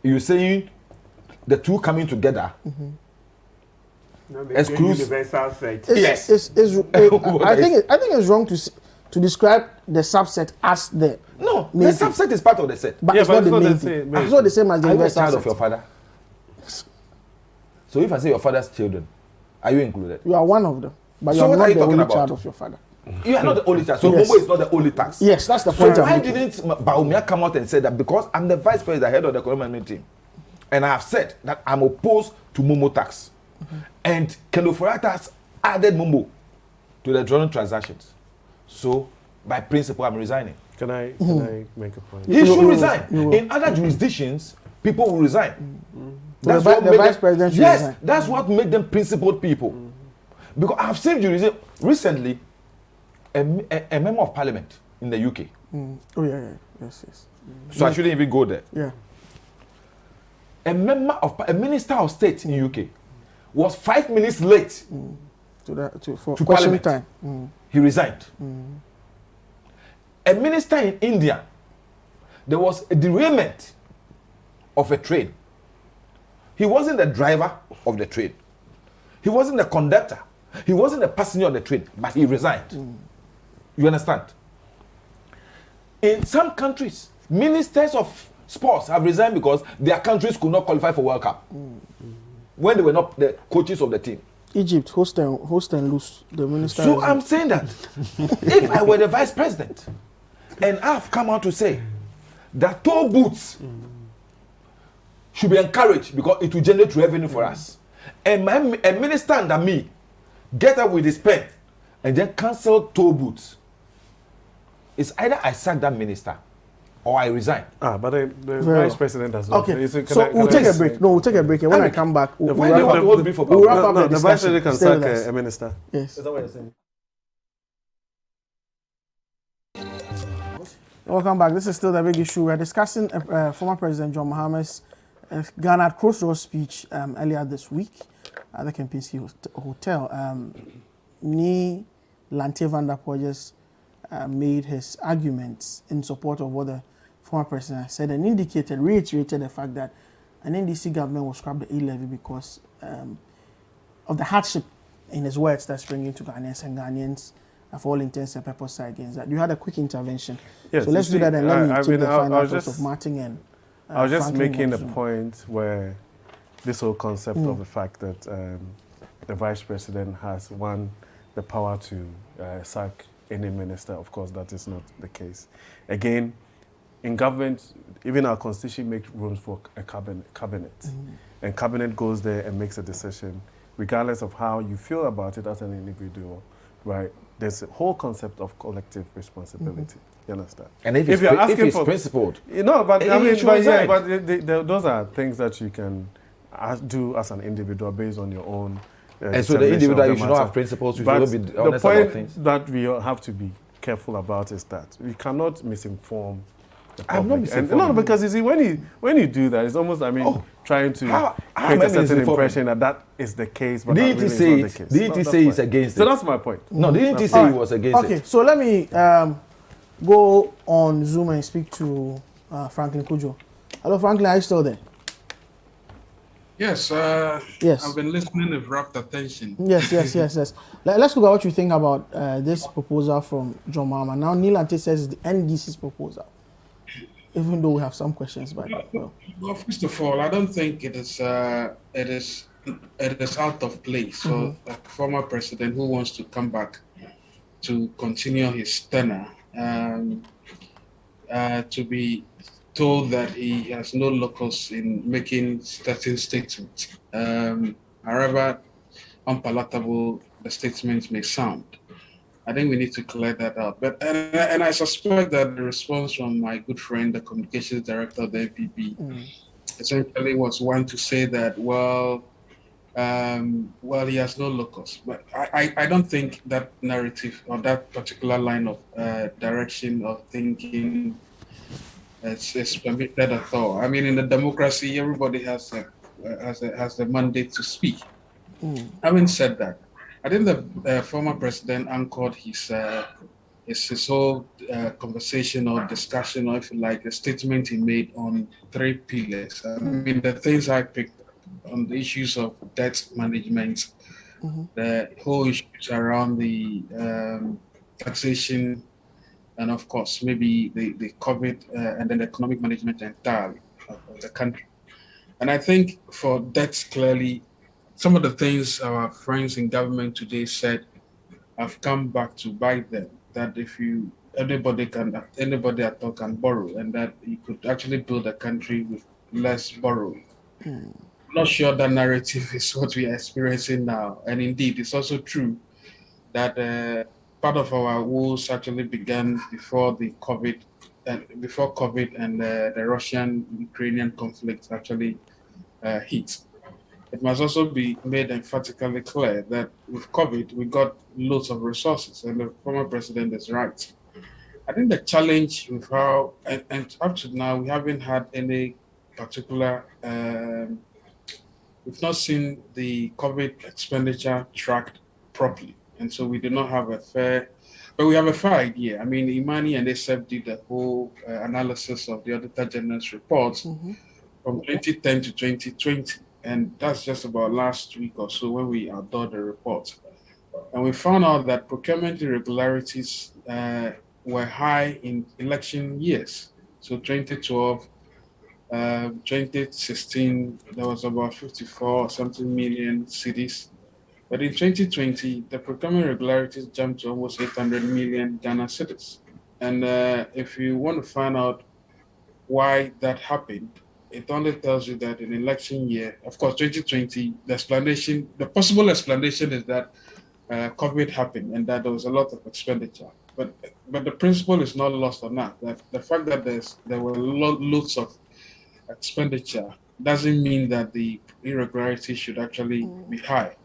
you're saying the two coming together. Exclusive universal set. Yes. I think it's wrong to describe the subset as the. No, the subset is part of the set. But it's not the main thing. It's not the same as the universal set. Are you a child of your father? So if I say your father's children, are you included? You are one of them, but you are not the only child of your father. You are not the only child. So Momo is not the only tax. Yes, that's the point. So why didn't Bawumia come out and say that because I'm the vice president, head of the economic management team, and I have said that I'm opposed to Momo tax, and Kendo Foriata has added Momo to the drawing transactions. So by principle, I'm resigning. Can I make a point? He should resign. In other jurisdictions, people will resign. That's what the vice president should resign. Yes, that's what made them principled people. Because I've seen jurisdiction recently. A member of parliament in the UK. Oh yeah, yes. So I shouldn't even go there. Yeah. A minister of state in UK was 5 minutes late to parliament. Time. He resigned. A minister in India, there was a derailment of a train. He wasn't the driver of the train. He wasn't the conductor. He wasn't the passenger of the train, but he resigned. You understand? In some countries, ministers of sports have resigned because their countries could not qualify for World Cup when they were not the coaches of the team. Egypt, host and lose the minister. So I'm saying that if I were the vice president and I've come out to say that toll booths should be encouraged because it will generate revenue for us. And a minister under me get up with his pen and then cancel toll booths. It's either I sack that minister or I resign. But the vice president does not. Okay, so we'll take a break. No, we'll take a break. And when I come back, we'll wrap up the vice president can sack a minister. Yes. Is that what you're saying? Welcome back. This is still the big issue. We're discussing former President John Mahama's garnered Crossroads speech earlier this week at the Kempinski Hotel. Ni Lante van der Poel made his arguments in support of what the former president said and reiterated the fact that an NDC government will scrap the e-levy because of the hardship, in his words, that's bringing to Ghanaians, and Ghanaians, for all intents and purposes, are against that. You had a quick intervention. Yes, so let's do that and let me take the final thoughts just, of Martin and I was just Franklin making a Monson. point where this whole concept of the fact that the vice president has, the power to sack any minister. Of course, that is not the case. Again, in government, even our constitution makes rooms for a cabinet. And cabinet goes there and makes a decision, regardless of how you feel about it as an individual, right? There's a whole concept of collective responsibility. You understand? And if you're asking for principled, but I mean, but those are things that you can do as an individual based on your own. And so the individual, you should not have principles. You should be honest about things. The point that we have to be careful about is that we cannot misinform the public. I'm not misinforming. No, because you see, when you do that, it's almost, trying to create a certain impression that is the case, but didn't that he really is not the case. Didn't he say he's against it? So that's my point. No, didn't he say he was against it? Okay, so let me go on Zoom and speak to Franklin Kujo. Hello, Franklin, are you still there? Yes, yes. I've been listening with rapt attention. Yes. Let's look at what you think about this proposal from John Mahama. Now, Ni Lante says it's the NDC's proposal, even though we have some questions. But well, first of all, I don't think it is out of place for a former president who wants to come back to continue his tenure to be told that he has no locus in making certain statements, however unpalatable the statements may sound. I think we need to clear that out. But and I suspect that the response from my good friend, the communications director of the NPP, essentially was one to say that, well, he has no locus. But I don't think that narrative or that particular line of direction of thinking is permitted at all. I mean, in a democracy, everybody has the mandate to speak. Having said that, I think the former president anchored his whole conversation or discussion, or if you like, a statement he made on 3 pillars. I mean, the things I picked on the issues of debt management, the whole issues around the taxation, and of course, maybe the COVID and then the economic management entirely of the country. And I think for debts, clearly, some of the things our friends in government today said have come back to bite them. That if anybody at all can borrow, and that you could actually build a country with less borrowing. I'm not sure that narrative is what we are experiencing now. And indeed, it's also true that part of our woes actually began before the COVID and the Russian-Ukrainian conflict actually hit. It must also be made emphatically clear that with COVID, we got loads of resources, and the former president is right. I think the challenge with how, and up to now, we haven't had any particular, we've not seen the COVID expenditure tracked properly. And so we do not have but we have a fair idea. I mean, Imani and SF did the whole analysis of the Auditor General's reports from 2010 to 2020. And that's just about last week or so when we outdoor the report. And we found out that procurement irregularities were high in election years. So 2012, 2016, there was about 54 or something million cedis. But in 2020, the procurement irregularities jumped to almost 800 million Ghana cedis. And if you want to find out why that happened, it only tells you that in election year, of course, 2020, the possible explanation is that COVID happened and that there was a lot of expenditure. But the principle is not lost on that. That the fact that there were loads of expenditure doesn't mean that the irregularity should actually be high.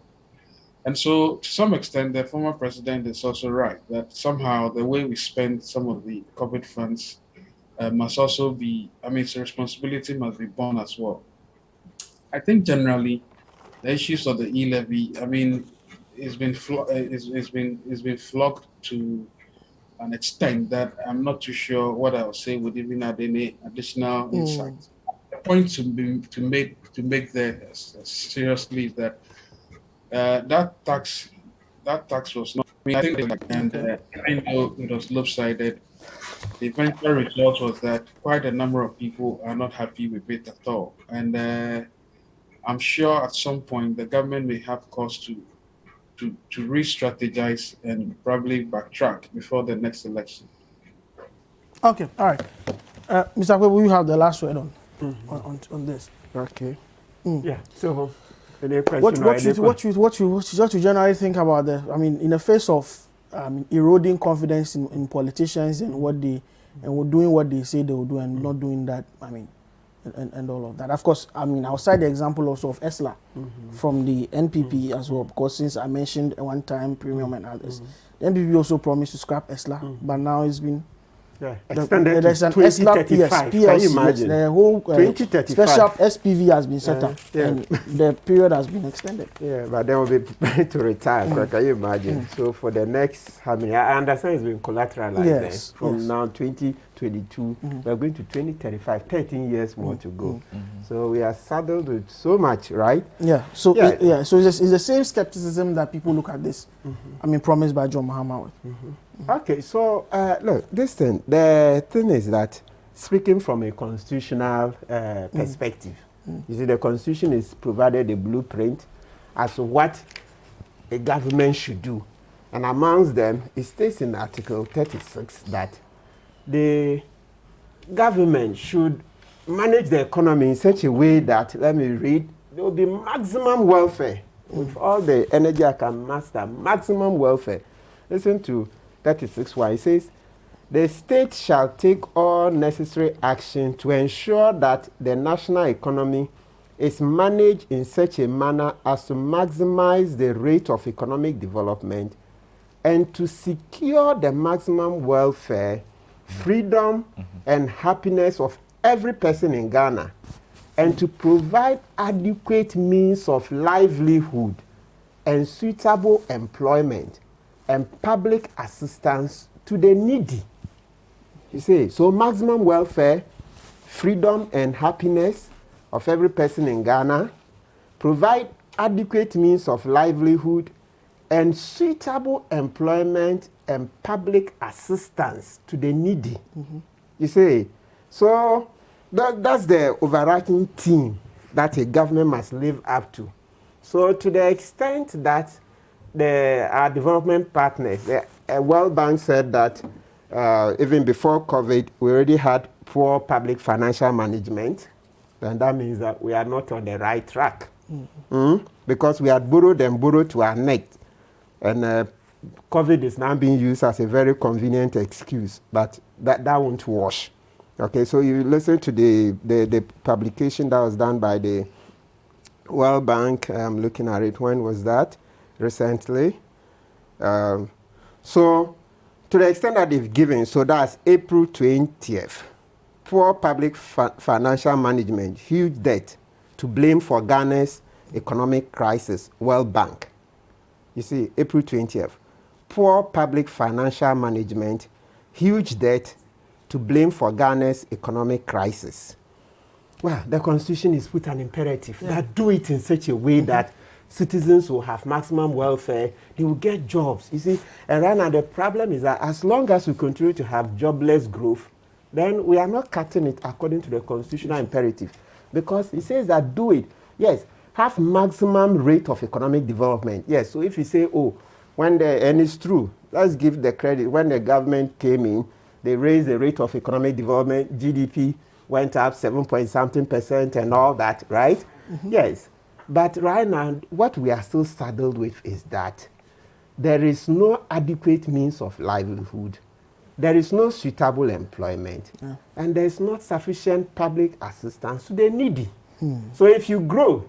And so, to some extent, the former president is also right that somehow the way we spend some of the COVID funds must also be, its responsibility must be borne as well. I think generally, the issues of the e-levy, it's been flogged to an extent that I'm not too sure what I would say would even add any additional insight. The point to make there seriously is that that tax was not. I think, and even though it was lopsided, the eventual result was that quite a number of people are not happy with it at all. And I'm sure at some point the government may have cause to re-strategize and probably backtrack before the next election. Okay, all right. Mr. Akwe, will you have the last word on this? Okay. Yeah. So, what you generally think about in the face of eroding confidence in politicians and doing what they say they will do and not doing that, and all of that. Of course, I'll cite the example also of ESLA from the NPP as well, because since I mentioned one time premium and others, the NPP also promised to scrap ESLA, but now it's been extended there's to an ESLA 2035. PLC, Can you imagine? the whole 2035. special SPV has been set up, and the period has been extended. Yeah, but they will be prepared to retire. So can you imagine? So for the next, I understand it's been collateralized from now 2022. We're going to 2035, 13 years more to go. So we are saddled with so much, right? Yeah. So so it's the same skepticism that people look at this. Promised by John Mahama with. Okay, so look, the thing is that speaking from a constitutional perspective, you see, the Constitution is provided a blueprint as to what a government should do. And amongst them, it states in Article 36 that the government should manage the economy in such a way that, let me read, there will be maximum welfare. With all the energy I can master, maximum welfare. Listen to 36(1). It says, the state shall take all necessary action to ensure that the national economy is managed in such a manner as to maximize the rate of economic development and to secure the maximum welfare, freedom, and happiness of every person in Ghana, and to provide adequate means of livelihood and suitable employment and public assistance to the needy. You see, so maximum welfare, freedom and happiness of every person in Ghana, provide adequate means of livelihood and suitable employment and public assistance to the needy. You see, so that's the overarching theme that a government must live up to. So to the extent that our development partners, the World Bank said that even before COVID, we already had poor public financial management, then that means that we are not on the right track. Because we had borrowed to our neck. And COVID is now being used as a very convenient excuse, but that won't wash. Okay, so you listen to the publication that was done by the World Bank. I'm looking at it. When was that? Recently. So to the extent that they've given, so that's April 20th. Poor public financial management, huge debt to blame for Ghana's economic crisis, World Bank. You see, April 20th. Poor public financial management, huge debt to blame for Ghana's economic crisis. Well, the Constitution is put an imperative that do it in such a way that citizens will have maximum welfare, they will get jobs. You see, and right now the problem is that as long as we continue to have jobless growth, then we are not cutting it according to the constitutional imperative. Because it says that do it. Yes, have maximum rate of economic development. Yes, so if you say, and it's true, let's give the credit, when the government came in, they raised the rate of economic development, GDP, went up 7-point-something% and all that, right? Yes. But right now, what we are still saddled with is that there is no adequate means of livelihood. There is no suitable employment. And there is not sufficient public assistance to the needy. So if you grow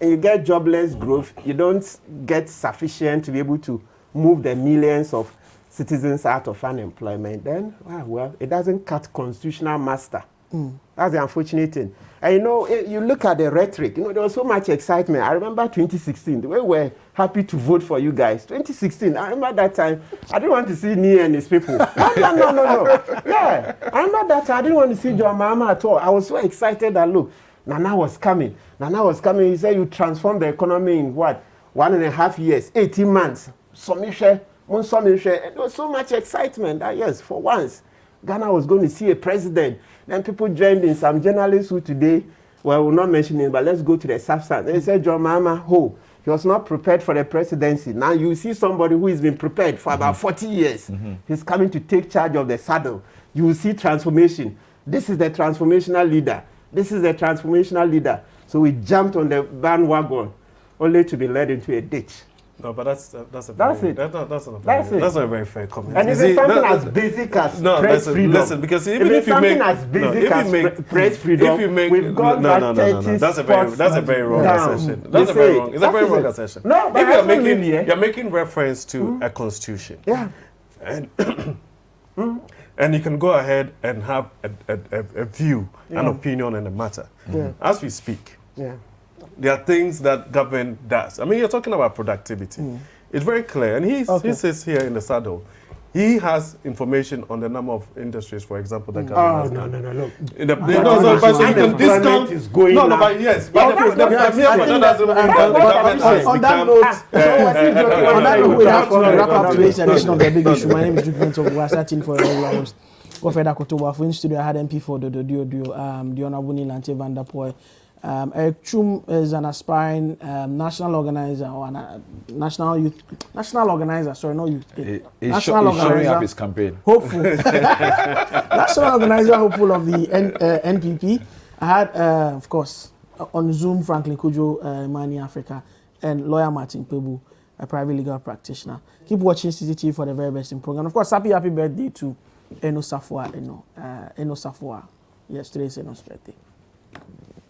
and you get jobless growth, you don't get sufficient to be able to move the millions of citizens out of unemployment, then, well, it doesn't cut constitutional muster. That's the unfortunate thing. And you know, you look at the rhetoric, you know, there was so much excitement. I remember 2016, we were happy to vote for you guys. 2016, I remember that time, I didn't want to see Nii and his people. No. Yeah, I remember that time, I didn't want to see John Mahama at all. I was so excited that, look, Nana was coming. He said, you transform the economy in what? 1.5 years, 18 months. There was so much excitement that, yes, for once, Ghana was going to see a president. Then people joined in, some journalists who today, well, we'll not mention it, but let's go to the substance. They said, John Mahama, he was not prepared for the presidency. Now you see somebody who has been prepared for about 40 years. He's coming to take charge of the saddle. You will see transformation. This is the transformational leader. So we jumped on the bandwagon only to be led into a ditch. No, but that's not a very fair comment. And it's something as basic as press freedom. Listen, because if you make press freedom, we've gone back 30 that's a very wrong assertion. It's a very wrong assertion. No, but you're making reference to a constitution. Yeah. And you can go ahead and have a view, an opinion on the matter. As we speak. There are things that government does. I mean, you're talking about productivity. It's very clear. And he sits here in the saddle. He has information on the number of industries, for example, that government has. No. So you can discount. Is going no, but yes. But on that note, we have to wrap up today's edition of The Big Issue. My name is Duke Bento. We are searching for a regular host. Wafeda Kotoba. For in studio, I had MP4 Dodo, the Honorable Nilante Van Der Poel. Eric Chum is an aspiring national organizer or national organizer. Sorry, no youth. He's showing up his campaign. Hopeful. National organizer, hopeful of the NPP. I had, of course, on Zoom, Franklin Kujo, Money Africa, and lawyer Martin Pebu, a private legal practitioner. Keep watching CCTV for the very best in program. Of course, happy birthday to Eno Safwa. Eno Safwa. Yes, today's Eno's birthday.